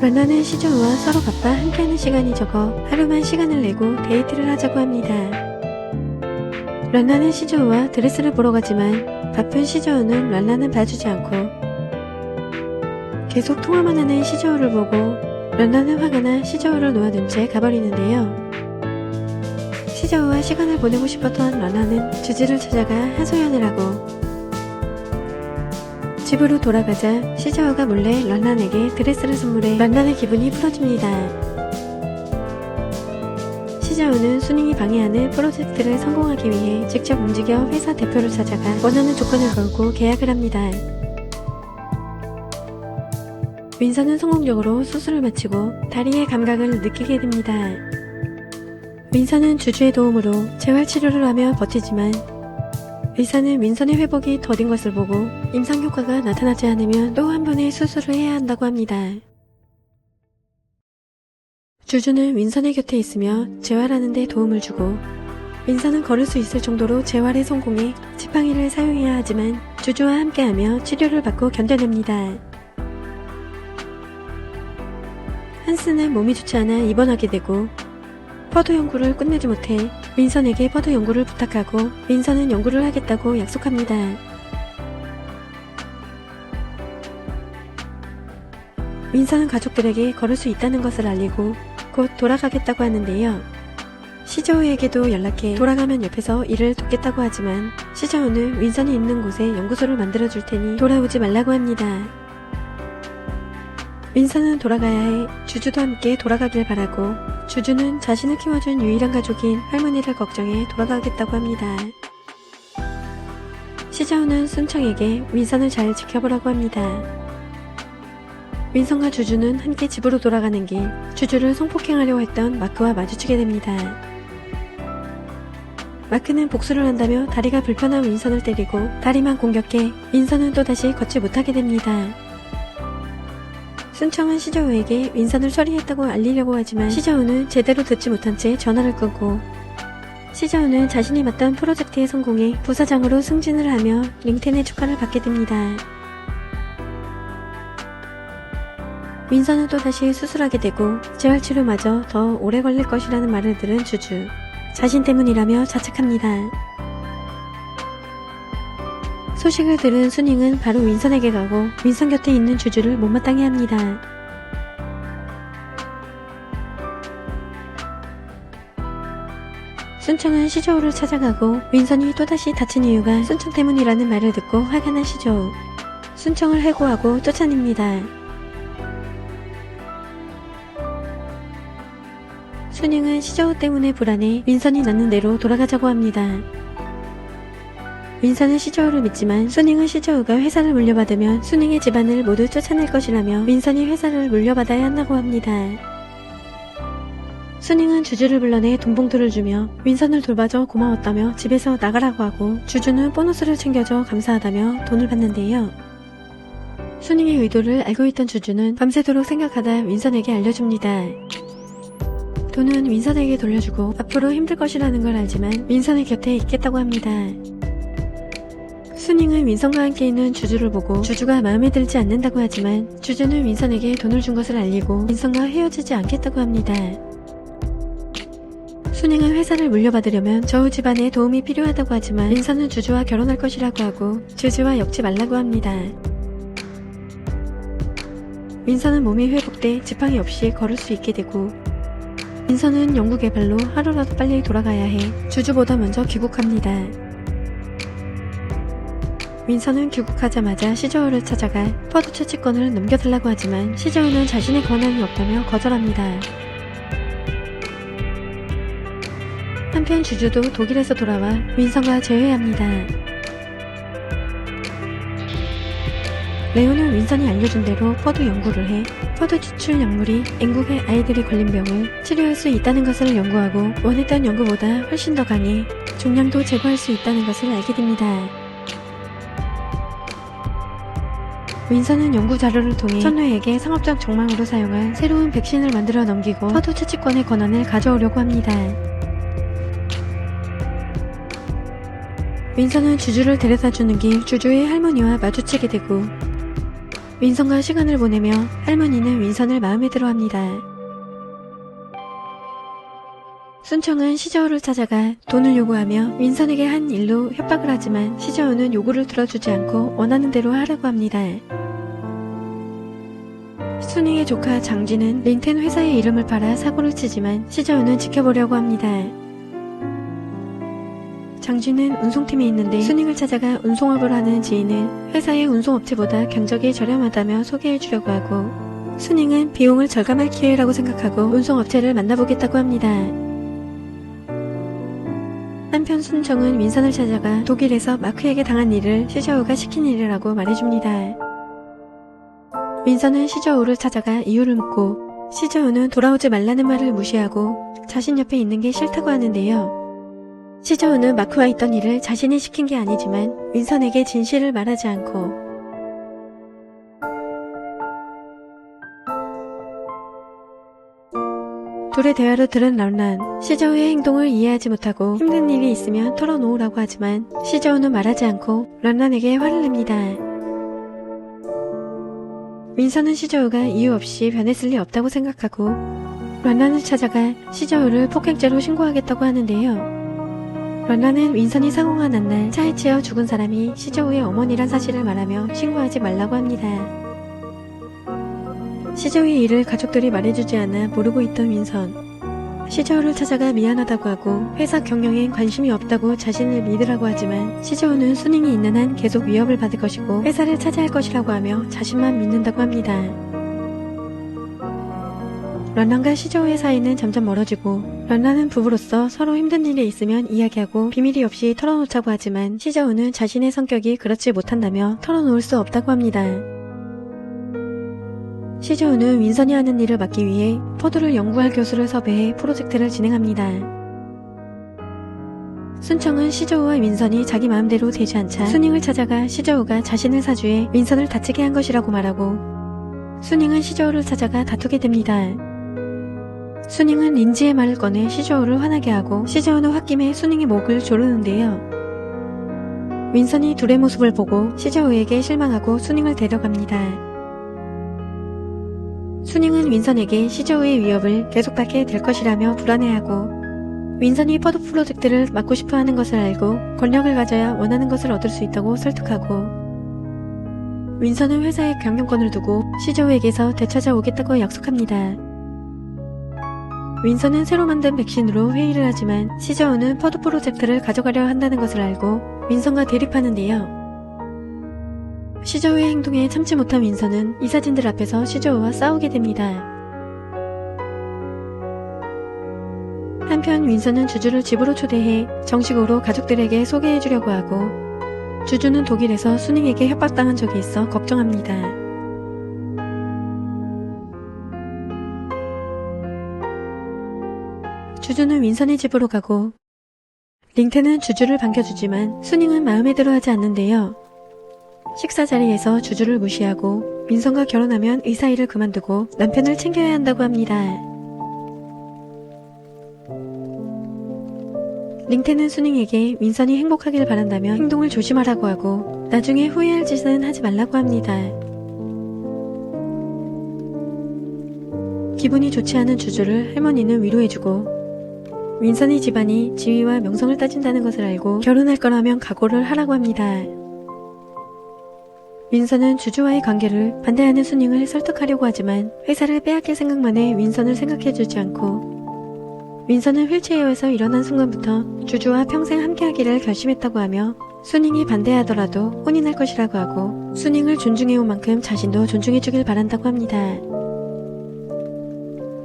런던은 시저우와 서로 바빠 함께하는 시간이 적어 하루만 시간을 내고 데이트를 하자고 합니다. 런던은 시저우와 드레스를 보러 가지만 바쁜 시저우는 런던은 봐주지 않고 계속 통화만 하는 시저우를 보고 런던은 화가 나 시저우를 놓아둔 채 가버리는데요. 시저우와 시간을 보내고 싶었던 런던은 주주를 찾아가 하소연을 하고 집으로 돌아가자 시저우가 몰래 런던에게 드레스를 선물해 런던의 기분이 풀어집니다. 시저우는 순잉이 방해하는 프로젝트를 성공하기 위해 직접 움직여 회사 대표를 찾아가 원하는 조건을 걸고 계약을 합니다. 윈선은 성공적으로 수술을 마치고 다리의 감각을 느끼게 됩니다. 윈선은 주주의 도움으로 재활치료를 하며 버티지만 의사는 윈선의 회복이 더딘 것을 보고 임상효과가 나타나지 않으면 또 한 번의 수술을 해야 한다고 합니다. 주주는 윈선의 곁에 있으며 재활하는 데 도움을 주고 윈서는 걸을 수 있을 정도로 재활에 성공해 지팡이를 사용해야 하지만 주주와 함께하며 치료를 받고 견뎌냅니다. 한스는 몸이 좋지 않아 입원하게 되고 퍼드 연구를 끝내지 못해 윈선에게 퍼드 연구를 부탁하고 윈선은 연구를 하겠다고 약속합니다. 윈선은 가족들에게 걸을 수 있다는 것을 알리고 곧 돌아가겠다고 하는데요. 시저우에게도 연락해 돌아가면 옆에서 일을 돕겠다고 하지만 시저우는 윈선이 있는 곳에 연구소를 만들어줄 테니 돌아오지 말라고 합니다. 윈선은 돌아가야 해 주주도 함께 돌아가길 바라고 주주는 자신을 키워준 유일한 가족인 할머니를 걱정해 돌아가겠다고 합니다. 시저우는 순청에게 윈선을 잘 지켜보라고 합니다. 윈선과 주주는 함께 집으로 돌아가는 길 주주를 성폭행하려고 했던 마크와 마주치게 됩니다. 마크는 복수를 한다며 다리가 불편한 윈선을 때리고 다리만 공격해 윈선은 또다시 걷지 못하게 됩니다. 순청은 시저우에게 윈선을 처리했다고 알리려고 하지만 시저우는 제대로 듣지 못한 채 전화를 끊고 시저우는 자신이 맡던 프로젝트에 성공해 부사장으로 승진을 하며 링텐의 축하를 받게 됩니다. 윈선은 또다시 수술하게 되고 재활치료마저 더 오래 걸릴 것이라는 말을 들은 주주 자신 때문이라며 자책합니다. 소식을 들은 수닝은 바로 윈선에게 가고 윈선 곁에 있는 주주를 못마땅해 합니다. 순청은 시저우를 찾아가고 윈선이 또다시 다친 이유가 순청 때문이라는 말을 듣고 화가 난 시저우 순청을 해고하고 쫓아냅니다. 수닝은 시저우 때문에 불안해 윈선이 낳는 대로 돌아가자고 합니다. 윈선은 시저우를 믿지만 수닝은 시저우가 회사를 물려받으면 수닝의 집안을 모두 쫓아낼 것이라며 윈선이 회사를 물려받아야 한다고 합니다. 수닝은 주주를 불러내 돈봉투를 주며 윈선을 돌봐줘 고마웠다며 집에서 나가라고 하고 주주는 보너스를 챙겨줘 감사하다며 돈을 받는데요. 수닝의 의도를 알고 있던 주주는 밤새도록 생각하다 윈선에게 알려줍니다. 돈은 윈선에게 돌려주고 앞으로 힘들 것이라는 걸 알지만 윈선의 곁에 있겠다고 합니다. 수닝은 윈선과 함께 있는 주주를 보고 주주가 마음에 들지 않는다고 하지만 주주는 윈선에게 돈을 준 것을 알리고 윈선과 헤어지지 않겠다고 합니다. 수닝은 회사를 물려받으려면 저우 집안에 도움이 필요하다고 하지만 윈선은 주주와 결혼할 것이라고 하고 주주와 엮지 말라고 합니다. 윈선은 몸이 회복돼 지팡이 없이 걸을 수 있게 되고 윈선은 연구개발로 하루라도 빨리 돌아가야 해 주주보다 먼저 귀국합니다. 윈선은 귀국하자마자 시저우를 찾아가 퍼드 채취권을 넘겨달라고 하지만 시저우는 자신의 권한이 없다며 거절합니다. 한편 주주도 독일에서 돌아와 윈선과 재회합니다. 레오는 윈선이 알려준 대로 퍼드 연구를 해 퍼드 추출 약물이 앵국의 아이들이 걸린 병을 치료할 수 있다는 것을 연구하고 원했던 연구보다 훨씬 더 강해 종양도 제거할 수 있다는 것을 알게 됩니다. 윈선은 연구 자료를 통해 선우에게 상업적 정망으로 사용할 새로운 백신을 만들어 넘기고 퍼드 채취권의 권한을 가져오려고 합니다. 윈선은 주주를 데려다주는 길 주주의 할머니와 마주치게 되고 윈선과 시간을 보내며 할머니는 윈선을 마음에 들어합니다. 순청은 시저우를 찾아가 돈을 요구하며 윈선에게 한 일로 협박을 하지만 시저우는 요구를 들어주지 않고 원하는 대로 하라고 합니다. 수닝의 조카 장쥐는 링텐 회사의 이름을 팔아 사고를 치지만 시저우는 지켜보려고 합니다. 장쥐는 운송팀에 있는데 수닝을 찾아가 운송업을 하는 지인을 회사의 운송업체보다 견적이 저렴하다며 소개해주려고 하고 수닝은 비용을 절감할 기회라고 생각하고 운송업체를 만나보겠다고 합니다. 한편 순청은 윈선을 찾아가 독일에서 마크에게 당한 일을 시저우가 시킨 일이라고 말해줍니다. 윈선은 시저우를 찾아가 이유를 묻고 시저우는 돌아오지 말라는 말을 무시하고 자신 옆에 있는 게 싫다고 하는데요. 시저우는 마크와 있던 일을 자신이 시킨 게 아니지만 윈선에게 진실을 말하지 않고 둘의 대화를 들은 런란, 시저우의 행동을 이해하지 못하고 힘든 일이 있으면 털어놓으라고 하지만 시저우는 말하지 않고 런란에게 화를 냅니다. 윈서는 시저우가 이유 없이 변했을 리 없다고 생각하고 런란을 찾아가 시저우를 폭행죄로 신고하겠다고 하는데요. 런란은 윈선이 사고가 난 날 차에 치여 죽은 사람이 시저우의 어머니란 사실을 말하며 신고하지 말라고 합니다. 시저우의 일을 가족들이 말해주지 않아 모르고 있던 윈선. 시저우를 찾아가 미안하다고 하고 회사 경영엔 관심이 없다고 자신을 믿으라고 하지만 시저우는 수닝이 있는 한 계속 위협을 받을 것이고 회사를 차지할 것이라고 하며 자신만 믿는다고 합니다. 런란과 시저우의 사이는 점점 멀어지고 런란은 부부로서 서로 힘든 일이 있으면 이야기하고 비밀이 없이 털어놓자고 하지만 시저우는 자신의 성격이 그렇지 못한다며 털어놓을 수 없다고 합니다. 시저우는 윈선이 하는 일을 막기 위해 포도를 연구할 교수를 섭외해 프로젝트를 진행합니다. 순청은 시저우와 윈선이 자기 마음대로 되지 않자 수닝을 찾아가 시저우가 자신을 사주해 윈선을 다치게 한 것이라고 말하고 수닝은 시저우를 찾아가 다투게 됩니다. 수닝은 린지의 말을 꺼내 시저우를 화나게 하고 시저우는 홧김에 수닝의 목을 조르는데요. 윈선이 둘의 모습을 보고 시저우에게 실망하고 수닝을 데려갑니다. 수닝은 윈선에게 시저우의 위협을 계속받게 될 것이라며 불안해하고 윈선이 포도 프로젝트를 맡고 싶어하는 것을 알고 권력을 가져야 원하는 것을 얻을 수 있다고 설득하고 윈선은 회사의 경영권을 두고 시저우에게서 되찾아오겠다고 약속합니다. 윈선은 새로 만든 백신으로 회의를 하지만 시저우는 포도 프로젝트를 가져가려 한다는 것을 알고 윈선과 대립하는데요. 시저우의 행동에 참지 못한 윈선은 이사진들 앞에서 시저우와 싸우게 됩니다. 한편 윈선은 주주를 집으로 초대해 정식으로 가족들에게 소개해주려고 하고 주주는 독일에서 수닝에게 협박당한 적이 있어 걱정합니다. 주주는 윈선의 집으로 가고 링텐은 주주를 반겨주지만 수닝은 마음에 들어 하지 않는데요. 식사 자리에서 주주를 무시하고 윈선과 결혼하면 의사 일을 그만두고 남편을 챙겨야 한다고 합니다. 링텐은 수닝에게 윈선이 행복하길 바란다며 행동을 조심하라고 하고 나중에 후회할 짓은 하지 말라고 합니다. 기분이 좋지 않은 주주를 할머니는 위로해주고 윈선이 집안이 지위와 명성을 따진다는 것을 알고 결혼할 거라면 각오를 하라고 합니다. 윈선은 주주와의 관계를 반대하는 수닝을 설득하려고 하지만 회사를 빼앗길 생각만에 윈선을 생각해주지 않고 윈선은 휠체어에서 일어난 순간부터 주주와 평생 함께하기를 결심했다고 하며 수닝이 반대하더라도 혼인할 것이라고 하고 수닝을 존중해온 만큼 자신도 존중해주길 바란다고 합니다.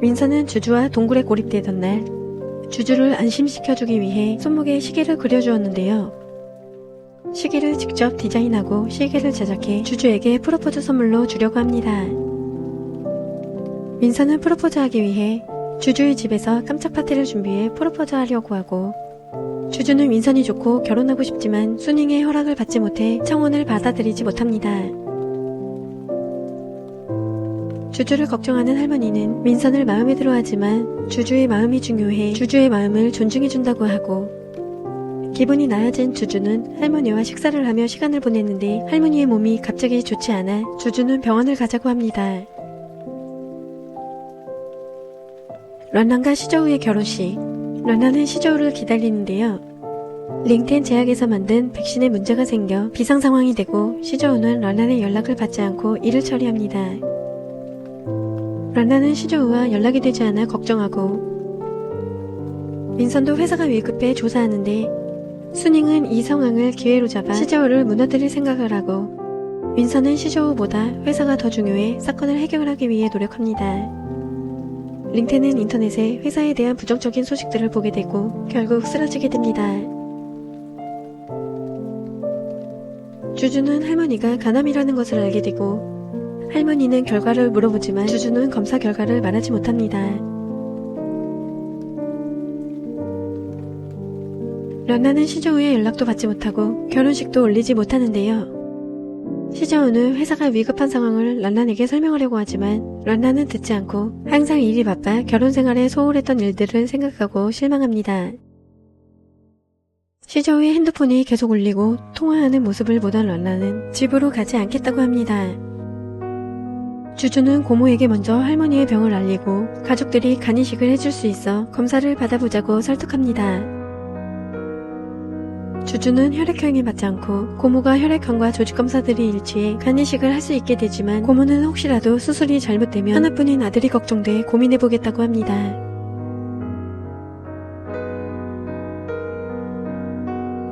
윈선은 주주와 동굴에 고립되던 날 주주를 안심시켜주기 위해 손목에 시계를 그려주었는데요. 시계를 직접 디자인하고 시계를 제작해 주주에게 프로포즈 선물로 주려고 합니다. 윈선은 프로포즈하기 위해 주주의 집에서 깜짝 파티를 준비해 프로포즈 하려고 하고 주주는 윈선이 좋고 결혼하고 싶지만 수닝의 허락을 받지 못해 청혼을 받아들이지 못합니다. 주주를 걱정하는 할머니는 윈선을 마음에 들어하지만 주주의 마음이 중요해 주주의 마음을 존중해준다고 하고 기분이 나아진 주주는 할머니와 식사를 하며 시간을 보냈는데 할머니의 몸이 갑자기 좋지 않아 주주는 병원을 가자고 합니다. 런란과 시저우의 결혼식. 런란은 시저우를 기다리는데요. 링텐 제약에서 만든 백신에 문제가 생겨 비상 상황이 되고 시저우는 런란의 연락을 받지 않고 일을 처리합니다. 런란은 시저우와 연락이 되지 않아 걱정하고 윈선도 회사가 위급해 조사하는데 수닝은 이 상황을 기회로 잡아 시저우를 무너뜨릴 생각을 하고 윈선은 시저우보다 회사가 더 중요해 사건을 해결하기 위해 노력합니다. 링텐은 인터넷에 회사에 대한 부정적인 소식들을 보게 되고 결국 쓰러지게 됩니다. 주주는 할머니가 간암이라는 것을 알게 되고 할머니는 결과를 물어보지만 주주는 검사 결과를 말하지 못합니다. 런란은 시저우의 연락도 받지 못하고 결혼식도 올리지 못하는데요. 시저우는 회사가 위급한 상황을 란란에게 설명하려고 하지만 란란은 듣지 않고 항상 일이 바빠 결혼 생활에 소홀했던 일들을 생각하고 실망합니다. 시저우의 핸드폰이 계속 울리고 통화하는 모습을 보던 란란은 집으로 가지 않겠다고 합니다. 주주는 고모에게 먼저 할머니의 병을 알리고 가족들이 간이식을 해줄 수 있어 검사를 받아보자고 설득합니다. 주주는 혈액형이 맞지 않고 고모가 혈액형과 조직검사들이 일치해 간이식을 할 수 있게 되지만 고모는 혹시라도 수술이 잘못되면 하나뿐인 아들이 걱정돼 고민해보겠다고 합니다.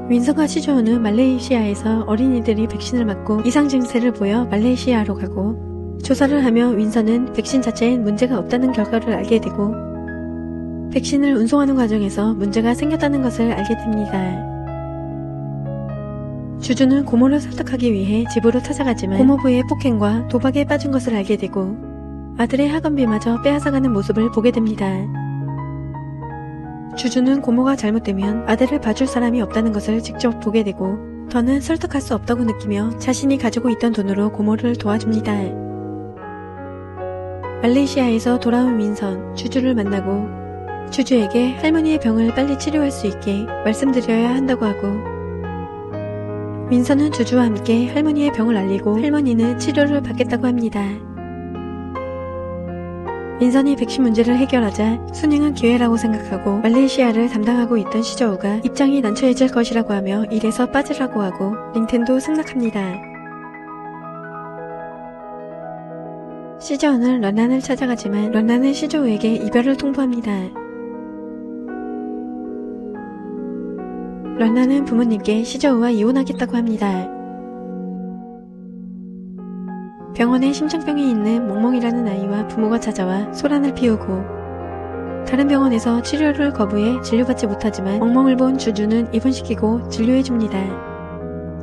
윈서가 시저우는 말레이시아에서 어린이들이 백신을 맞고 이상 증세를 보여 말레이시아로 가고 조사를 하며 윈서는 백신 자체엔 문제가 없다는 결과를 알게 되고 백신을 운송하는 과정에서 문제가 생겼다는 것을 알게 됩니다. 주주는 고모를 설득하기 위해 집으로 찾아가지만 고모부의 폭행과 도박에 빠진 것을 알게 되고 아들의 학원비마저 빼앗아가는 모습을 보게 됩니다. 주주는 고모가 잘못되면 아들을 봐줄 사람이 없다는 것을 직접 보게 되고 더는 설득할 수 없다고 느끼며 자신이 가지고 있던 돈으로 고모를 도와줍니다. 말레이시아에서 돌아온 윈선, 주주를 만나고 주주에게 할머니의 병을 빨리 치료할 수 있게 말씀드려야 한다고 하고 윈선은 주주와 함께 할머니의 병을 알리고 할머니는 치료를 받겠다고 합니다. 윈선이 백신 문제를 해결하자 순행은 기회라고 생각하고 말레이시아를 담당하고 있던 시저우가 입장이 난처해질 것이라고 하며 일에서 빠지라고 하고 링텐도 승낙합니다. 시저우는 런란을 찾아가지만 런란은 시저우에게 이별을 통보합니다. 런란은 부모님께 시저우와 이혼하겠다고 합니다. 병원에 심장병이 있는 멍멍이라는 아이와 부모가 찾아와 소란을 피우고 다른 병원에서 치료를 거부해 진료받지 못하지만 멍멍을 본 주주는 입원시키고 진료해줍니다.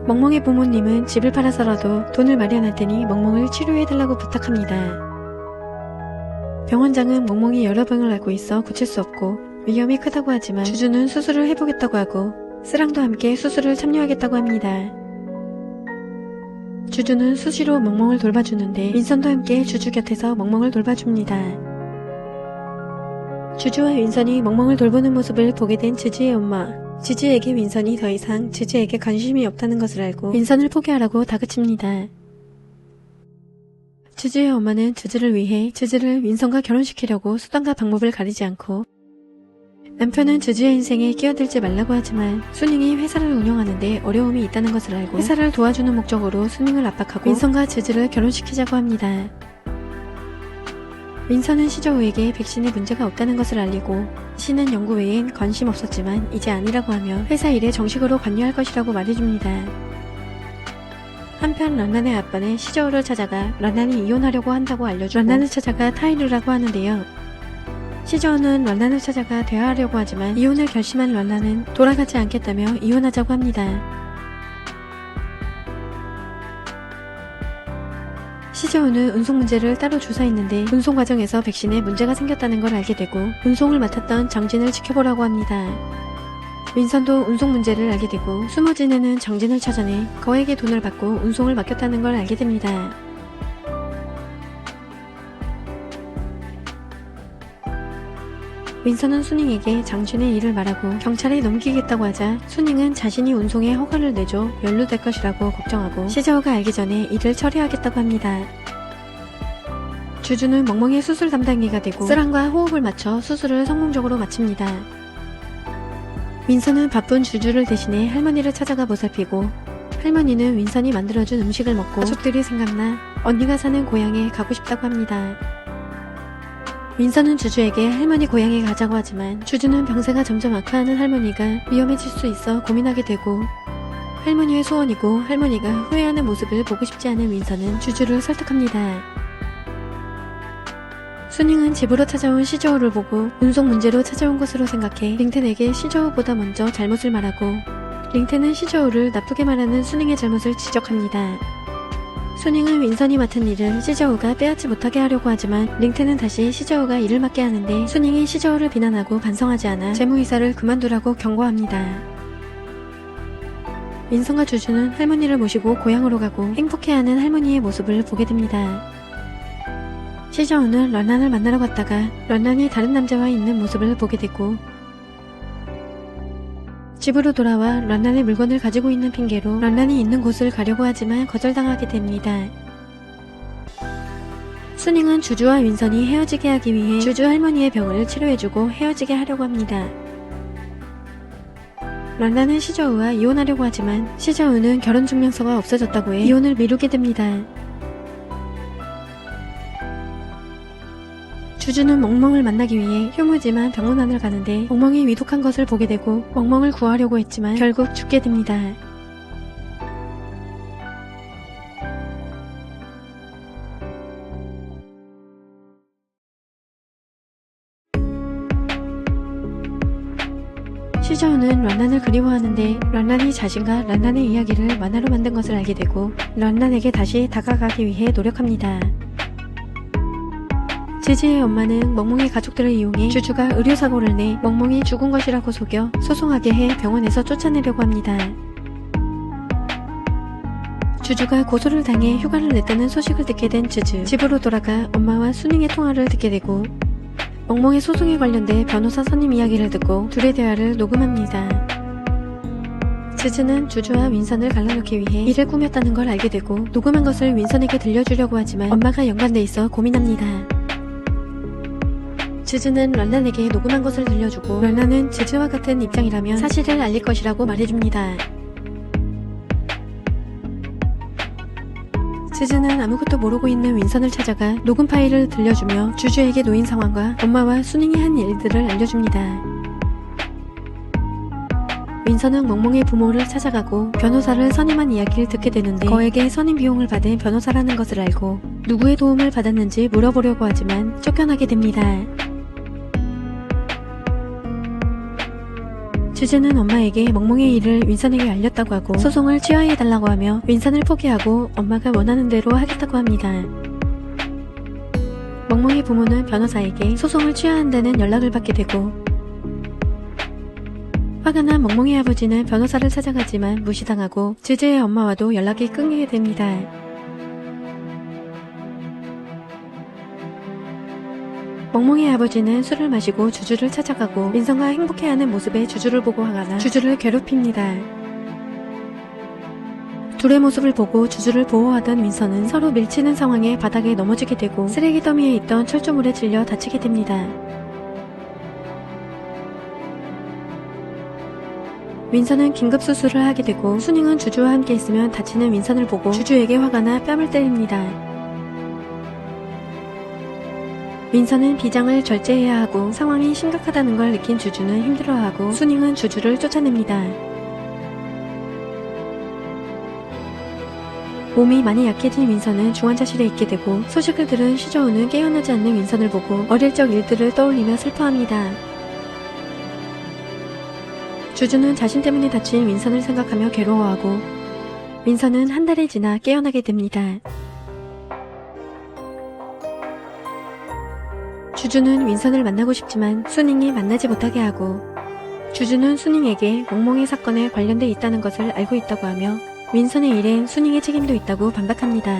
멍멍의 부모님은 집을 팔아서라도 돈을 마련할 테니 멍멍을 치료해달라고 부탁합니다. 병원장은 멍멍이 여러 병을 앓고 있어 고칠 수 없고 위험이 크다고 하지만 주주는 수술을 해보겠다고 하고 쓰랑도 함께 수술을 참여하겠다고 합니다. 주주는 수시로 멍멍을 돌봐주는데 윈선도 함께 주주 곁에서 멍멍을 돌봐줍니다. 주주와 윈선이 멍멍을 돌보는 모습을 보게 된 주주의 엄마. 주주에게 윈선이 더 이상 주주에게 관심이 없다는 것을 알고 윈선을 포기하라고 다그칩니다. 주주의 엄마는 주주를 위해 주주를 윈선과 결혼시키려고 수단과 방법을 가리지 않고 남편은 주주의 인생에 끼어들지 말라고 하지만 순잉이 회사를 운영하는데 어려움이 있다는 것을 알고 회사를 도와주는 목적으로 순잉을 압박하고 윈선과 주주를 결혼시키자고 합니다. 윈선은 시저우에게 백신에 문제가 없다는 것을 알리고 씨는 연구 외엔 관심 없었지만 이제 아니라고 하며 회사 일에 정식으로 관여할 것이라고 말해줍니다. 한편 런란의 아빠는 시저우를 찾아가 런란이 이혼하려고 한다고 알려주고 런란을 찾아가 타이르라고 하는데요. 시저우는 런란을 찾아가 대화하려고 하지만 이혼을 결심한 런란은 돌아가지 않겠다며 이혼하자고 합니다. 시저우는 운송 문제를 따로 조사했는데 운송 과정에서 백신에 문제가 생겼다는 걸 알게 되고 운송을 맡았던 정진을 지켜보라고 합니다. 윈선도 운송 문제를 알게 되고 숨어 지내는 정진을 찾아내 거액의 돈을 받고 운송을 맡겼다는 걸 알게 됩니다. 윈선은 순잉에게 장준의 일을 말하고 경찰에 넘기겠다고 하자 순잉은 자신이 운송에 허가를 내줘 연루될 것이라고 걱정하고 시저우가 알기 전에 일을 처리하겠다고 합니다. 주주는 멍멍의 수술 담당이가 되고 쓰랑과 호흡을 맞춰 수술을 성공적으로 마칩니다. 윈선은 바쁜 주주를 대신해 할머니를 찾아가 보살피고 할머니는 윈선이 만들어준 음식을 먹고 가족들이 생각나 언니가 사는 고향에 가고 싶다고 합니다. 윈선은 주주에게 할머니 고향에 가자고 하지만 주주는 병세가 점점 악화하는 할머니가 위험해질 수 있어 고민하게 되고 할머니의 소원이고 할머니가 후회하는 모습을 보고 싶지 않은 윈선은 주주를 설득합니다. 순잉은 집으로 찾아온 시저우를 보고 운송 문제로 찾아온 것으로 생각해 링텐에게 시저우보다 먼저 잘못을 말하고 링텐은 시저우를 나쁘게 말하는 순잉의 잘못을 지적합니다. 순잉은 윈선이 맡은 일을 시저우가 빼앗지 못하게 하려고 하지만 링텐은 다시 시저우가 일을 맡게 하는데 순잉이 시저우를 비난하고 반성하지 않아 재무이사를 그만두라고 경고합니다. 윈선과 주주는 할머니를 모시고 고향으로 가고 행복해하는 할머니의 모습을 보게 됩니다. 시저우는 런란을 만나러 갔다가 런란이 다른 남자와 있는 모습을 보게 되고 집으로 돌아와 런란의 물건을 가지고 있는 핑계로 런란이 있는 곳을 가려고 하지만 거절당하게 됩니다. 수닝은 주주와 윈선이 헤어지게 하기 위해 주주 할머니의 병을 치료해주고 헤어지게 하려고 합니다. 런란은 시저우와 이혼하려고 하지만 시저우는 결혼증명서가 없어졌다고 해 이혼을 미루게 됩니다. 주주는 멍멍을 만나기 위해 휴무지만 병원 안을 가는데 멍멍이 위독한 것을 보게 되고 멍멍을 구하려고 했지만 결국 죽게 됩니다. 시저우는 런란을 그리워하는데 런란이 자신과 런란의 이야기를 만화로 만든 것을 알게 되고 런란에게 다시 다가가기 위해 노력합니다. 지지의 엄마는 멍멍의 가족들을 이용해 주주가 의료사고를 내 멍멍이 죽은 것이라고 속여 소송하게 해 병원에서 쫓아내려고 합니다. 주주가 고소를 당해 휴가를 냈다는 소식을 듣게 된 주주. 집으로 돌아가 엄마와 수닝의 통화를 듣게 되고 멍멍의 소송에 관련돼 변호사 선임 이야기를 듣고 둘의 대화를 녹음합니다. 주주는 주주와 윈선을 갈라놓기 위해 일을 꾸몄다는 걸 알게 되고 녹음한 것을 윈선에게 들려주려고 하지만 엄마가 연관돼 있어 고민합니다. 주주는 런란에게 녹음한 것을 들려주고 런란은 주주와 같은 입장이라면 사실을 알릴 것이라고 말해줍니다. 주주는 아무것도 모르고 있는 윈선을 찾아가 녹음 파일을 들려주며 주주에게 놓인 상황과 엄마와 수닝이 한 일들을 알려줍니다. 윈선은 멍멍의 부모를 찾아가고 변호사를 선임한 이야기를 듣게 되는데 거액의 선임 비용을 받은 변호사라는 것을 알고 누구의 도움을 받았는지 물어보려고 하지만 쫓겨나게 됩니다. 주주는 엄마에게 멍멍의 일을 윈선에게 알렸다고 하고 소송을 취하해달라고 하며 윈선을 포기하고 엄마가 원하는 대로 하겠다고 합니다. 멍멍의 부모는 변호사에게 소송을 취하한다는 연락을 받게 되고 화가 난 멍멍의 아버지는 변호사를 찾아가지만 무시당하고 주주의 엄마와도 연락이 끊기게 됩니다. 멍멍의 아버지는 술을 마시고 주주를 찾아가고 윈선과 행복해하는 모습에 주주를 보고 화가 나 주주를 괴롭힙니다. 둘의 모습을 보고 주주를 보호하던 윈선은 서로 밀치는 상황에 바닥에 넘어지게 되고 쓰레기 더미에 있던 철조물에 질려 다치게 됩니다. 윈선은 긴급 수술을 하게 되고 수닝은 주주와 함께 있으면 다치는 윈선을 보고 주주에게 화가 나 뺨을 때립니다. 윈선은 비장을 절제해야 하고 상황이 심각하다는 걸 느낀 주주는 힘들어하고 수닝은 주주를 쫓아냅니다. 몸이 많이 약해진 윈선은 중환자실에 있게 되고 소식을 들은 시저우는 깨어나지 않는 윈선을 보고 어릴 적 일들을 떠올리며 슬퍼합니다. 주주는 자신 때문에 다친 윈선을 생각하며 괴로워하고 윈선은 한 달이 지나 깨어나게 됩니다. 주주는 윈선을 만나고 싶지만 수닝이 만나지 못하게 하고 주주는 수닝에게 멍멍의 사건에 관련돼 있다는 것을 알고 있다고 하며 윈선의 일엔 수닝의 책임도 있다고 반박합니다.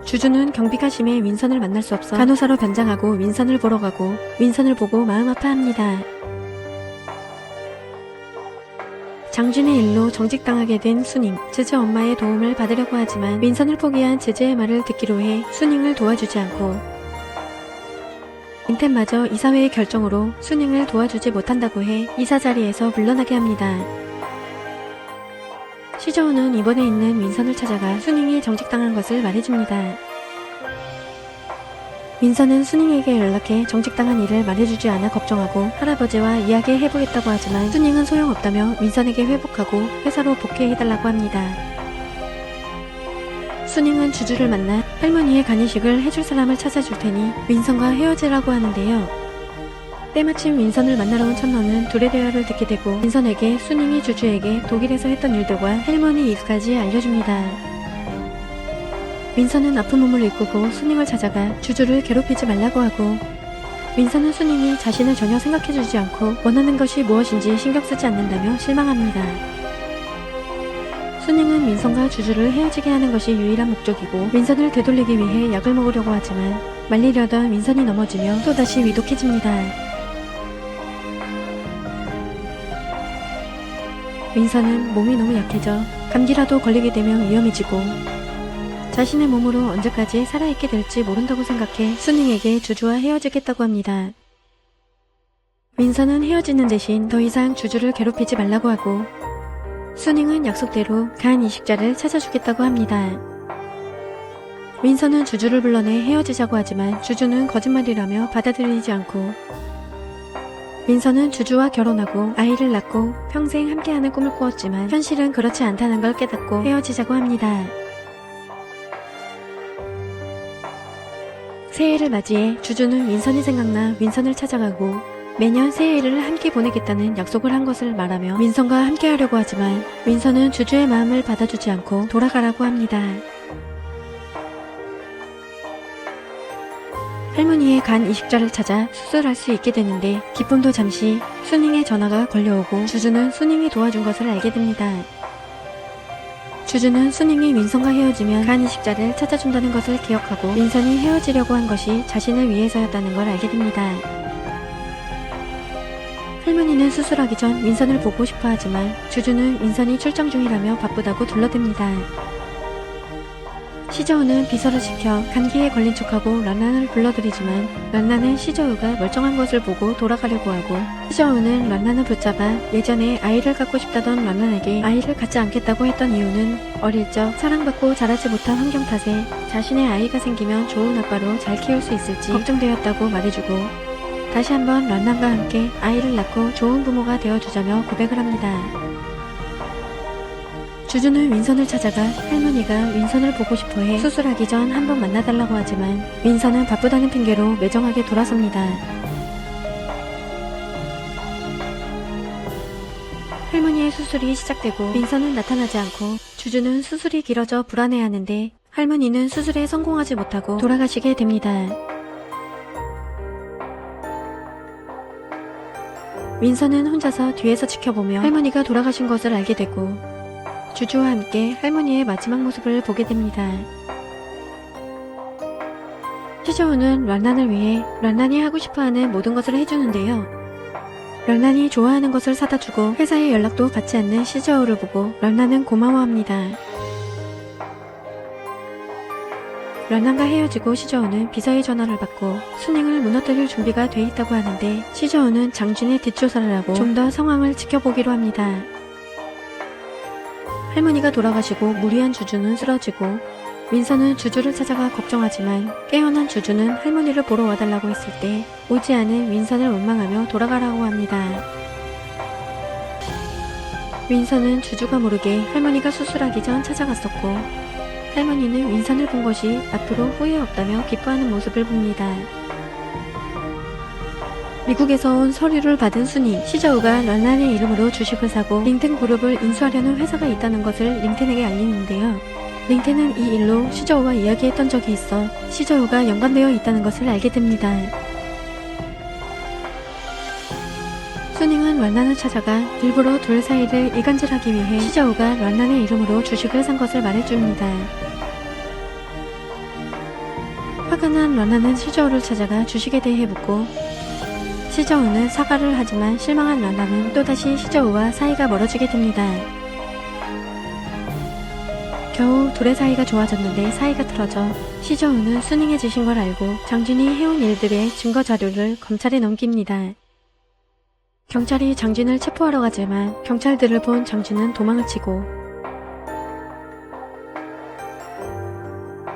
주주는 경비가 심해 윈선을 만날 수 없어 간호사로 변장하고 윈선을 보러 가고 윈선을 보고 마음 아파합니다. 장준의 일로 정직당하게 된 수닝, 주주 엄마의 도움을 받으려고 하지만 윈선을 포기한 주주의 말을 듣기로 해 수닝을 도와주지 않고 윈텐마저 이사회의 결정으로 수닝을 도와주지 못한다고 해 이사 자리에서 물러나게 합니다. 시저우는 입원해 있는 윈선을 찾아가 수닝이 정직당한 것을 말해줍니다. 윈선은 수닝에게 연락해 정직당한 일을 말해주지 않아 걱정하고 할아버지와 이야기해보겠다고 하지만 수닝은 소용없다며 윈선에게 회복하고 회사로 복귀해달라고 합니다. 수닝은 주주를 만나 할머니의 간이식을 해줄 사람을 찾아줄 테니 윈선과 헤어지라고 하는데요. 때마침 윈선을 만나러 온 천너는 둘의 대화를 듣게 되고 윈선에게 수닝이 주주에게 독일에서 했던 일들과 할머니 일까지 알려줍니다. 윈선은 아픈 몸을 이끌고 수닝을 찾아가 주주를 괴롭히지 말라고 하고 윈서는 수닝이 자신을 전혀 생각해주지 않고 원하는 것이 무엇인지 신경 쓰지 않는다며 실망합니다. 수닝은 윈선과 주주를 헤어지게 하는 것이 유일한 목적이고 윈선을 되돌리기 위해 약을 먹으려고 하지만 말리려던 윈선이 넘어지며 또다시 위독해집니다. 윈선은 몸이 너무 약해져 감기라도 걸리게 되면 위험해지고 자신의 몸으로 언제까지 살아있게 될지 모른다고 생각해 수닝에게 주주와 헤어지겠다고 합니다. 윈선은 헤어지는 대신 더 이상 주주를 괴롭히지 말라고 하고 수닝은 약속대로 간 이식자를 찾아주겠다고 합니다. 윈선은 주주를 불러내 헤어지자고 하지만 주주는 거짓말이라며 받아들이지 않고 윈선은 주주와 결혼하고 아이를 낳고 평생 함께하는 꿈을 꾸었지만 현실은 그렇지 않다는 걸 깨닫고 헤어지자고 합니다. 새해를 맞이해 주주는 윈선이 생각나 윈선을 찾아가고 매년 새해를 함께 보내겠다는 약속을 한 것을 말하며 윈선과 함께 하려고 하지만 윈선은 주주의 마음을 받아주지 않고 돌아가라고 합니다. 할머니의 간 이식자를 찾아 수술할 수 있게 되는데 기쁨도 잠시 수닝의 전화가 걸려오고 주주는 수닝이 도와준 것을 알게 됩니다. 주주는 수닝이 윈선과 헤어지면 간 이식자를 찾아준다는 것을 기억하고 윈선이 헤어지려고 한 것이 자신을 위해서였다는 걸 알게 됩니다. 할머니는 수술하기 전 윈선을 보고 싶어 하지만 주주는 윈선이 출장 중이라며 바쁘다고 둘러댑니다. 시저우는 비서를 시켜 감기에 걸린 척하고 란란을 불러들이지만 란란은 시저우가 멀쩡한 것을 보고 돌아가려고 하고 시저우는 란란을 붙잡아 예전에 아이를 갖고 싶다던 란란에게 아이를 갖지 않겠다고 했던 이유는 어릴 적 사랑받고 자라지 못한 환경 탓에 자신의 아이가 생기면 좋은 아빠로 잘 키울 수 있을지 걱정되었다고 말해주고 다시 한번 란란과 함께 아이를 낳고 좋은 부모가 되어주자며 고백을 합니다. 주주는 윈선을 찾아가 할머니가 윈선을 보고 싶어해 수술하기 전 한번 만나달라고 하지만 윈선은 바쁘다는 핑계로 매정하게 돌아섭니다. 할머니의 수술이 시작되고 윈선은 나타나지 않고 주주는 수술이 길어져 불안해하는데 할머니는 수술에 성공하지 못하고 돌아가시게 됩니다. 윈선은 혼자서 뒤에서 지켜보며 할머니가 돌아가신 것을 알게 되고 주주와 함께 할머니의 마지막 모습을 보게 됩니다. 시저우는 란란을 위해 란란이 하고 싶어하는 모든 것을 해주는데요. 란란이 좋아하는 것을 사다 주고 회사에 연락도 받지 않는 시저우를 보고 란란은 고마워합니다. 란란과 헤어지고 시저우는 비서의 전화를 받고 수닝을 무너뜨릴 준비가 돼 있다고 하는데 시저우는 장진의 뒷조사를 하고 좀 더 상황을 지켜보기로 합니다. 할머니가 돌아가시고 무리한 주주는 쓰러지고 윈선은 주주를 찾아가 걱정하지만 깨어난 주주는 할머니를 보러 와달라고 했을 때 오지 않은 윈선을 원망하며 돌아가라고 합니다. 윈선은 주주가 모르게 할머니가 수술하기 전 찾아갔었고 할머니는 윈선을 본 것이 앞으로 후회 없다며 기뻐하는 모습을 봅니다. 미국에서 온 서류를 받은 순이 시저우가 란란의 이름으로 주식을 사고 링텐 그룹을 인수하려는 회사가 있다는 것을 링텐에게 알리는데요. 링텐은 이 일로 시저우와 이야기했던 적이 있어 시저우가 연관되어 있다는 것을 알게 됩니다. 수닝은 란란을 찾아가 일부러 둘 사이를 이간질하기 위해 시저우가 란란의 이름으로 주식을 산 것을 말해줍니다. 화가 난 란란은 시저우를 찾아가 주식에 대해 묻고 시저우는 사과를 하지만 실망한 란란은 또다시 시저우와 사이가 멀어지게 됩니다. 겨우 둘의 사이가 좋아졌는데 사이가 틀어져 시저우는 수닝의 짓인 걸 알고 장진이 해온 일들의 증거 자료를 검찰에 넘깁니다. 경찰이 장진을 체포하러 가지만 경찰들을 본 장진은 도망을 치고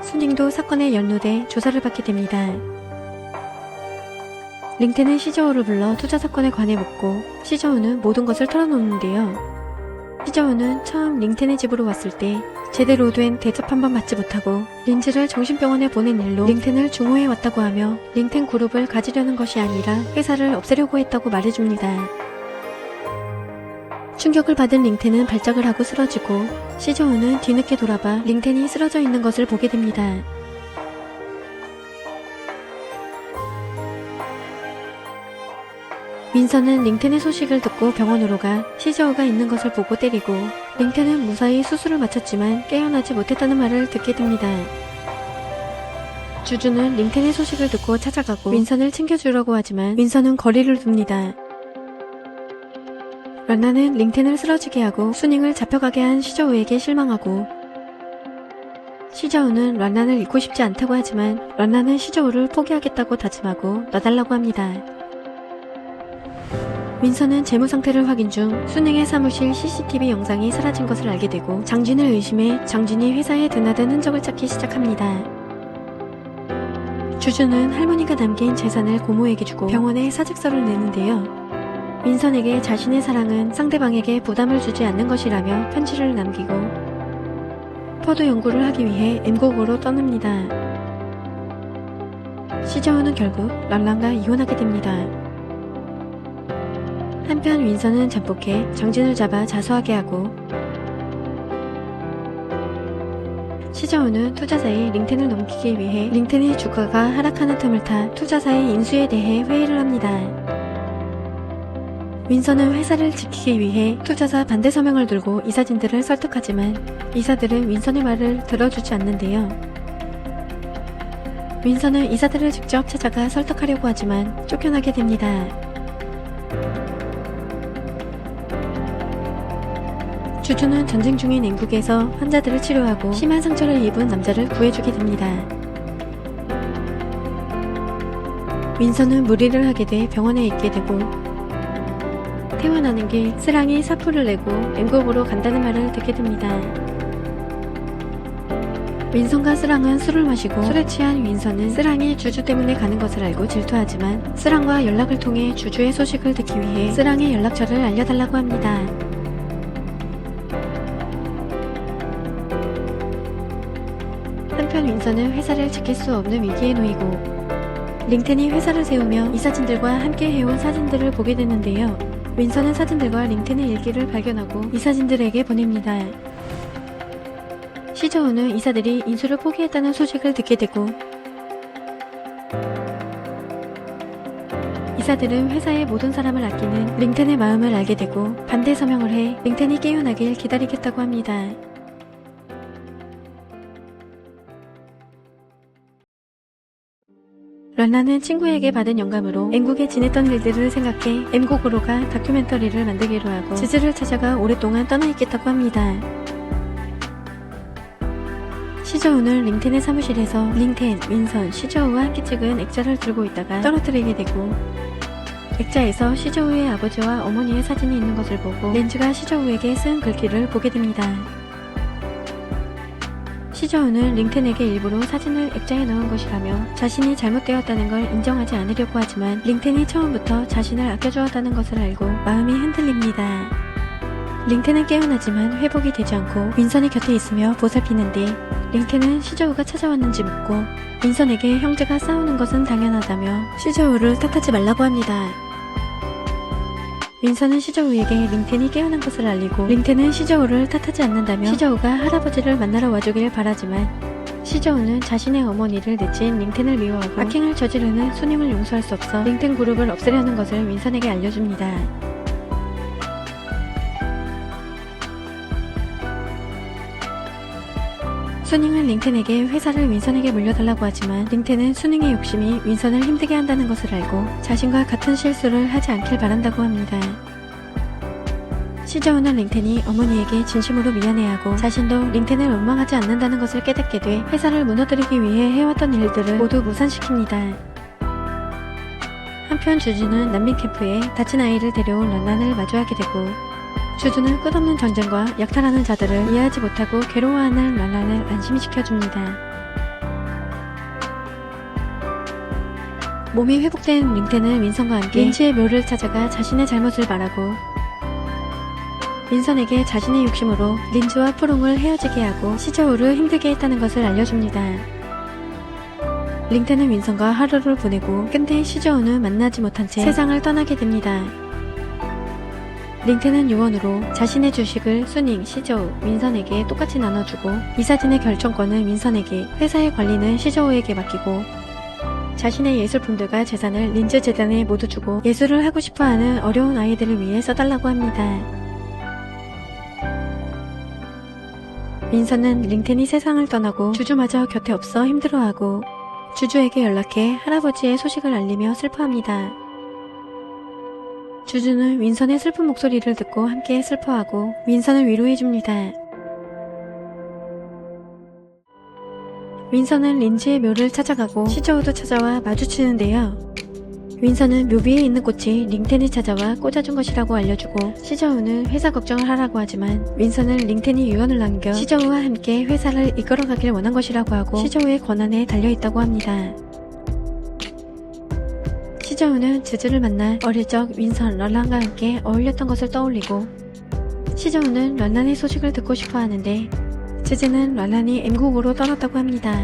수닝도 사건에 연루돼 조사를 받게 됩니다. 링텐은 시저우를 불러 투자 사건에 관해 묻고 시저우는 모든 것을 털어놓는데요. 시저우는 처음 링텐의 집으로 왔을 때 제대로 된 대접 한번 받지 못하고 린즈를 정신병원에 보낸 일로 링텐을 중호해 왔다고 하며 링텐 그룹을 가지려는 것이 아니라 회사를 없애려고 했다고 말해줍니다. 충격을 받은 링텐은 발작을 하고 쓰러지고 시저우는 뒤늦게 돌아봐 링텐이 쓰러져 있는 것을 보게 됩니다. 윈선은 링텐의 소식을 듣고 병원으로 가 시저우가 있는 것을 보고 때리고, 링텐은 무사히 수술을 마쳤지만 깨어나지 못했다는 말을 듣게 됩니다. 주주는 링텐의 소식을 듣고 찾아가고 윈선을 챙겨주려고 하지만 윈선은 거리를 둡니다. 런나는 링텐을 쓰러지게 하고 수닝을 잡혀가게 한 시저우에게 실망하고, 시저우는 런나를 잊고 싶지 않다고 하지만 런나는 시저우를 포기하겠다고 다짐하고 놔달라고 합니다. 윈선은 재무 상태를 확인 중 수닝의 사무실 CCTV 영상이 사라진 것을 알게 되고 장진을 의심해 장진이 회사에 드나든 흔적을 찾기 시작합니다. 주주는 할머니가 남긴 재산을 고모에게 주고 병원에 사직서를 내는데요. 윈선에게 자신의 사랑은 상대방에게 부담을 주지 않는 것이라며 편지를 남기고 포도 연구를 하기 위해 M국으로 떠납니다. 시저우는 결국 런란과 이혼하게 됩니다. 한편 윈선은 잠복해 장진을 잡아 자수하게 하고, 시저우는 투자자의 링텐을 넘기기 위해 링텐의 주가가 하락하는 틈을 타 투자자의 인수에 대해 회의를 합니다. 윈선은 회사를 지키기 위해 투자자 반대 서명을 들고 이사진들을 설득하지만 이사들은 윈선의 말을 들어주지 않는데요. 윈선은 이사들을 직접 찾아가 설득하려고 하지만 쫓겨나게 됩니다. 주주는 전쟁 중인 M국에서 환자들을 치료하고 심한 상처를 입은 남자를 구해주게 됩니다. 윈선은 무리를 하게 돼 병원에 있게 되고, 퇴원하는 길 쓰랑이 사표를 내고 M국으로 간다는 말을 듣게 됩니다. 윈선과 쓰랑은 술을 마시고 술에 취한 윈선은 쓰랑이 주주 때문에 가는 것을 알고 질투하지만 쓰랑과 연락을 통해 주주의 소식을 듣기 위해 쓰랑의 연락처를 알려달라고 합니다. 한편 윈선은 회사를 지킬 수 없는 위기에 놓이고 링텐이 회사를 세우며 이사진들과 함께 해온 사진들을 보게 되는데요. 윈선은 사진들과 링텐의 일기를 발견하고 이사진들에게 보냅니다. 시저우는 이사들이 인수를 포기했다는 소식을 듣게 되고, 이사들은 회사의 모든 사람을 아끼는 링텐의 마음을 알게 되고 반대 서명을 해 링텐이 깨어나길 기다리겠다고 합니다. 런나는 친구에게 받은 영감으로 M국에 지냈던 일들을 생각해 M국으로 가 다큐멘터리를 만들기로 하고 지즈를 찾아가 오랫동안 떠나 있겠다고 합니다. 시저우는 링텐의 사무실에서 링텐, 윈선, 시저우와 함께 찍은 액자를 들고 있다가 떨어뜨리게 되고, 액자에서 시저우의 아버지와 어머니의 사진이 있는 것을 보고 렌즈가 시저우에게 쓴 글귀를 보게 됩니다. 시저우는 링텐에게 일부러 사진을 액자에 넣은 것이라며 자신이 잘못되었다는 걸 인정하지 않으려고 하지만 링텐이 처음부터 자신을 아껴주었다는 것을 알고 마음이 흔들립니다. 링텐은 깨어나지만 회복이 되지 않고 윈선이 곁에 있으며 보살피는데 링텐은 시저우가 찾아왔는지 묻고 윈선에게 형제가 싸우는 것은 당연하다며 시저우를 탓하지 말라고 합니다. 윈선은 시저우에게 링텐이 깨어난 것을 알리고 링텐은 시저우를 탓하지 않는다며 시저우가 할아버지를 만나러 와주길 바라지만 시저우는 자신의 어머니를 내친 링텐을 미워하고 악행을 저지르는 수님을 용서할 수 없어 링텐 그룹을 없애려는 것을 윈선에게 알려줍니다. 수닝은 링텐에게 회사를 윈선에게 물려달라고 하지만 링텐은 수닝의 욕심이 윈선을 힘들게 한다는 것을 알고 자신과 같은 실수를 하지 않길 바란다고 합니다. 시저우는 링텐이 어머니에게 진심으로 미안해하고 자신도 링텐을 원망하지 않는다는 것을 깨닫게 돼 회사를 무너뜨리기 위해 해왔던 일들을 모두 무산시킵니다. 한편 주주는 난민 캠프에 다친 아이를 데려온 런란을 마주하게 되고 주주는 끝없는 전쟁과 약탈하는 자들을 이해하지 못하고 괴로워하는 런란을 안심시켜줍니다. 몸이 회복된 링텐은 윈선과 함께 린치의 묘를 찾아가 자신의 잘못을 말하고 윈선에게 자신의 욕심으로 린치와 푸롱을 헤어지게 하고 시저우를 힘들게 했다는 것을 알려줍니다. 링텐은 윈선과 하루를 보내고 끝내 시저우는 만나지 못한 채 세상을 떠나게 됩니다. 링텐은 유언으로 자신의 주식을 수닝, 시저우, 윈선에게 똑같이 나눠주고 이사진의 결정권은 윈선에게, 회사의 관리는 시저우에게 맡기고 자신의 예술품들과 재산을 린즈 재단에 모두 주고 예술을 하고 싶어하는 어려운 아이들을 위해 써달라고 합니다. 윈서는 링텐이 세상을 떠나고 주주마저 곁에 없어 힘들어하고 주주에게 연락해 할아버지의 소식을 알리며 슬퍼합니다. 주주는 윈선의 슬픈 목소리를 듣고 함께 슬퍼하고 윈선을 위로해줍니다. 윈선은 린지의 묘를 찾아가고 시저우도 찾아와 마주치는데요. 윈선은 묘비에 있는 꽃이 링텐이 찾아와 꽂아준 것이라고 알려주고 시저우는 회사 걱정을 하라고 하지만 윈선은 링텐이 유언을 남겨 시저우와 함께 회사를 이끌어가길 원한 것이라고 하고 시저우의 권한에 달려있다고 합니다. 시저우는 즈즈를 만나 어릴 적 윈선, 럴란과 함께 어울렸던 것을 떠올리고 시저우는 럴란의 소식을 듣고 싶어 하는데 즈즈는 럴란이 M국으로 떠났다고 합니다.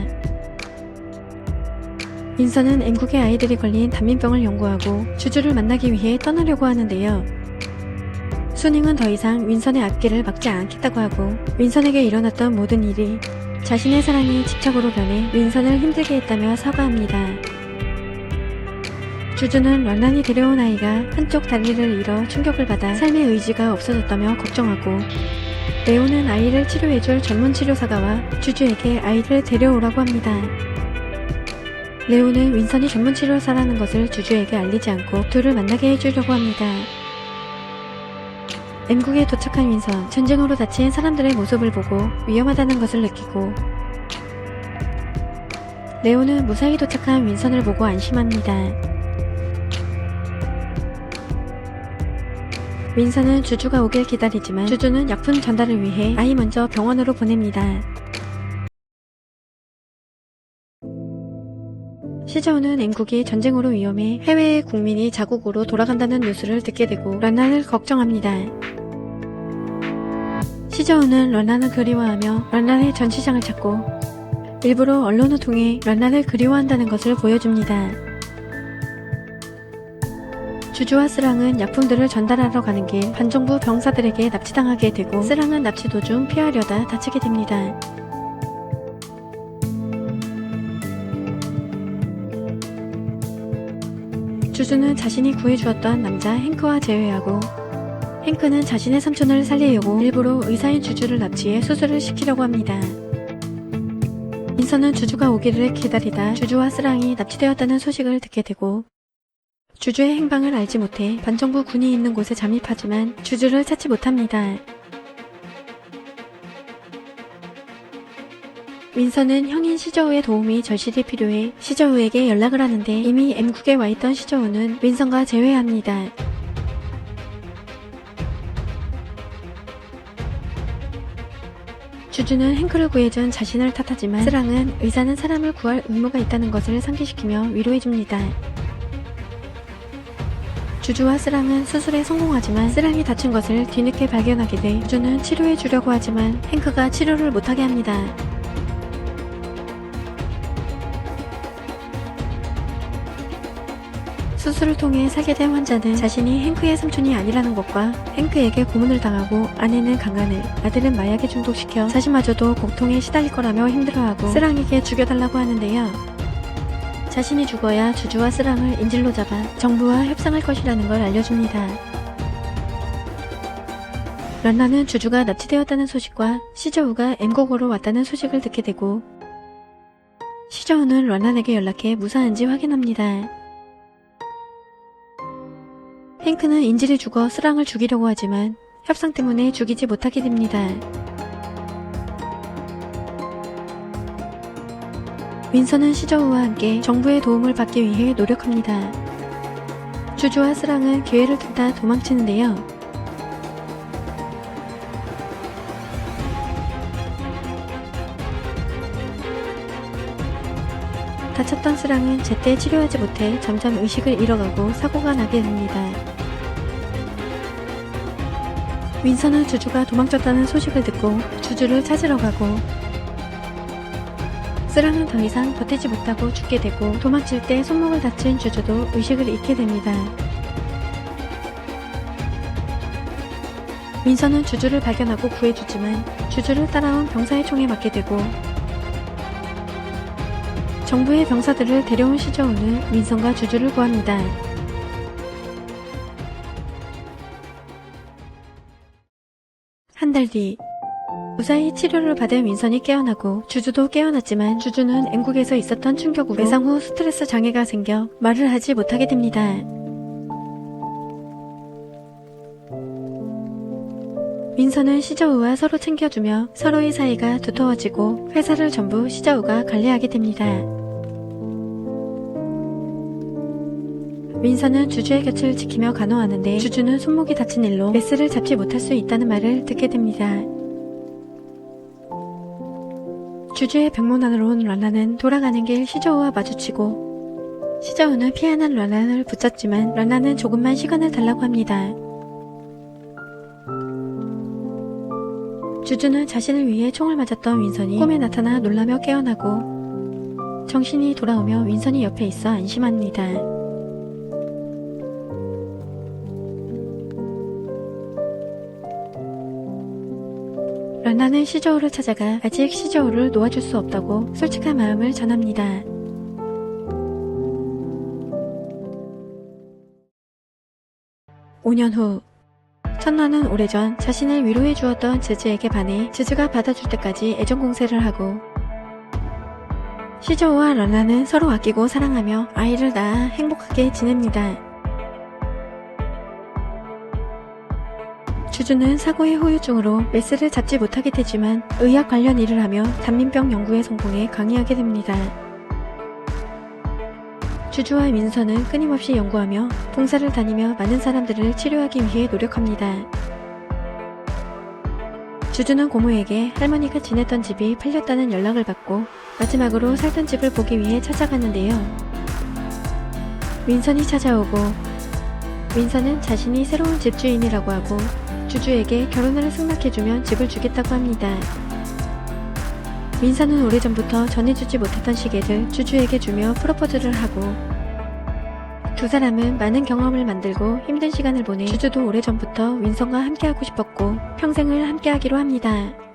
윈선은 M국의 아이들이 걸린 단민병을 연구하고 주주를 만나기 위해 떠나려고 하는데요. 수닝은 더 이상 윈선의 앞길을 막지 않겠다고 하고 윈선에게 일어났던 모든 일이 자신의 사랑이 집착으로 변해 윈선을 힘들게 했다며 사과합니다. 주주는 럴란이 데려온 아이가 한쪽 다리를 잃어 충격을 받아 삶의 의지가 없어졌다며 걱정하고 레오는 아이를 치료해줄 전문 치료사가 와 주주에게 아이를 데려오라고 합니다. 레오는 윈선이 전문 치료사라는 것을 주주에게 알리지 않고 둘을 만나게 해주려고 합니다. M국에 도착한 윈선, 전쟁으로 다친 사람들의 모습을 보고 위험하다는 것을 느끼고 레오는 무사히 도착한 윈선을 보고 안심합니다. 윈선은 주주가 오길 기다리지만 주주는 약품 전달을 위해 아이 먼저 병원으로 보냅니다. 시저우는 M국이 전쟁으로 위험해 해외의 국민이 자국으로 돌아간다는 뉴스를 듣게 되고 럴란을 걱정합니다. 시저우는 럴란을 그리워하며 럴란의 전시장을 찾고 일부러 언론을 통해 럴란을 그리워한다는 것을 보여줍니다. 주주와 스랑은 약품들을 전달하러 가는 길 반정부 병사들에게 납치당하게 되고 스랑은 납치 도중 피하려다 다치게 됩니다. 주주는 자신이 구해주었던 남자 행크와 재회하고 행크는 자신의 삼촌을 살리려고 일부러 의사인 주주를 납치해 수술을 시키려고 합니다. 윈선은 주주가 오기를 기다리다 주주와 스랑이 납치되었다는 소식을 듣게 되고 주주의 행방을 알지 못해 반정부 군이 있는 곳에 잠입하지만 주주를 찾지 못합니다. 윈선은 형인 시저우의 도움이 절실히 필요해 시저우에게 연락을 하는데 이미 M국에 와있던 시저우는 윈선과 재회합니다. 주주는 행크를 구해준 자신을 탓하지만 스랑은 의사는 사람을 구할 의무가 있다는 것을 상기시키며 위로해줍니다. 주주와 스랑은 수술에 성공하지만 스랑이 다친 것을 뒤늦게 발견하게 돼 주주는 치료해주려고 하지만 행크가 치료를 못하게 합니다. 수술을 통해 살게 된 환자는 자신이 행크의 삼촌이 아니라는 것과 행크에게 고문을 당하고 아내는 강간을, 아들은 마약에 중독시켜 자신마저도 고통에 시달릴 거라며 힘들어하고 스랑에게 죽여달라고 하는데요. 자신이 죽어야 주주와 스랑을 인질로 잡아 정부와 협상할 것이라는 걸 알려줍니다. 런란은 주주가 납치되었다는 소식과 시저우가 M국으로 왔다는 소식을 듣게 되고 시저우는 런란에게 연락해 무사한지 확인합니다. 행크는 인질이 죽어 스랑을 죽이려고 하지만 협상 때문에 죽이지 못하게 됩니다. 윈선은 시저우와 함께 정부의 도움을 받기 위해 노력합니다. 주주와 스랑은 기회를 듣다 도망치는데요. 다쳤던 스랑은 제때 치료하지 못해 점점 의식을 잃어가고 사고가 나게 됩니다. 윈선은 주주가 도망쳤다는 소식을 듣고 주주를 찾으러 가고 스랑은 더 이상 버티지 못하고 죽게 되고 도망칠 때 손목을 다친 주주도 의식을 잃게 됩니다. 윈선은 주주를 발견하고 구해주지만 주주를 따라온 병사의 총에 맞게 되고 정부의 병사들을 데려온 시저우는 윈선과 주주를 구합니다. 한 달 뒤, 무사히 치료를 받은 윈선이 깨어나고 주주도 깨어났지만 주주는 앵국에서 있었던 충격으로 외상 후 스트레스 장애가 생겨 말을 하지 못하게 됩니다. 윈선은 시저우와 서로 챙겨주며 서로의 사이가 두터워지고 회사를 전부 시저우가 관리하게 됩니다. 윈선은 주주의 곁을 지키며 간호하는데 주주는 손목이 다친 일로 메스를 잡지 못할 수 있다는 말을 듣게 됩니다. 주주의 병문 안으로 온 란란은 돌아가는 길 시저우와 마주치고 시저우는 피하는 란란을 붙잡지만 란란은 조금만 시간을 달라고 합니다. 주주는 자신을 위해 총을 맞았던 윈선이 꿈에 나타나 놀라며 깨어나고 정신이 돌아오며 윈선이 옆에 있어 안심합니다. 란나는 시저우를 찾아가 아직 시저우를 놓아줄 수 없다고 솔직한 마음을 전합니다. (5년) 후 천라는 오래전 자신을 위로해 주었던 즈즈에게 반해 즈즈가 받아줄 때까지 애정 공세를 하고 시저우와 란나는 서로 아끼고 사랑하며 아이를 낳아 행복하게 지냅니다. 주주는 사고의 후유증으로 메스를 잡지 못하게 되지만 의학 관련 일을 하며 단민병 연구에 성공해 강의하게 됩니다. 주주와 윈선은 끊임없이 연구하며 봉사를 다니며 많은 사람들을 치료하기 위해 노력합니다. 주주는 고모에게 할머니가 지냈던 집이 팔렸다는 연락을 받고 마지막으로 살던 집을 보기 위해 찾아가는데요. 윈선이 찾아오고 윈선은 자신이 새로운 집주인이라고 하고 주주에게 결혼을 승낙해주면 집을 주겠다고 합니다. 윈선은 오래전부터 전해주지 못했던 시계를 주주에게 주며 프로포즈를 하고 두 사람은 많은 경험을 만들고 힘든 시간을 보내 주주도 오래전부터 윈선과 함께하고 싶었고 평생을 함께하기로 합니다.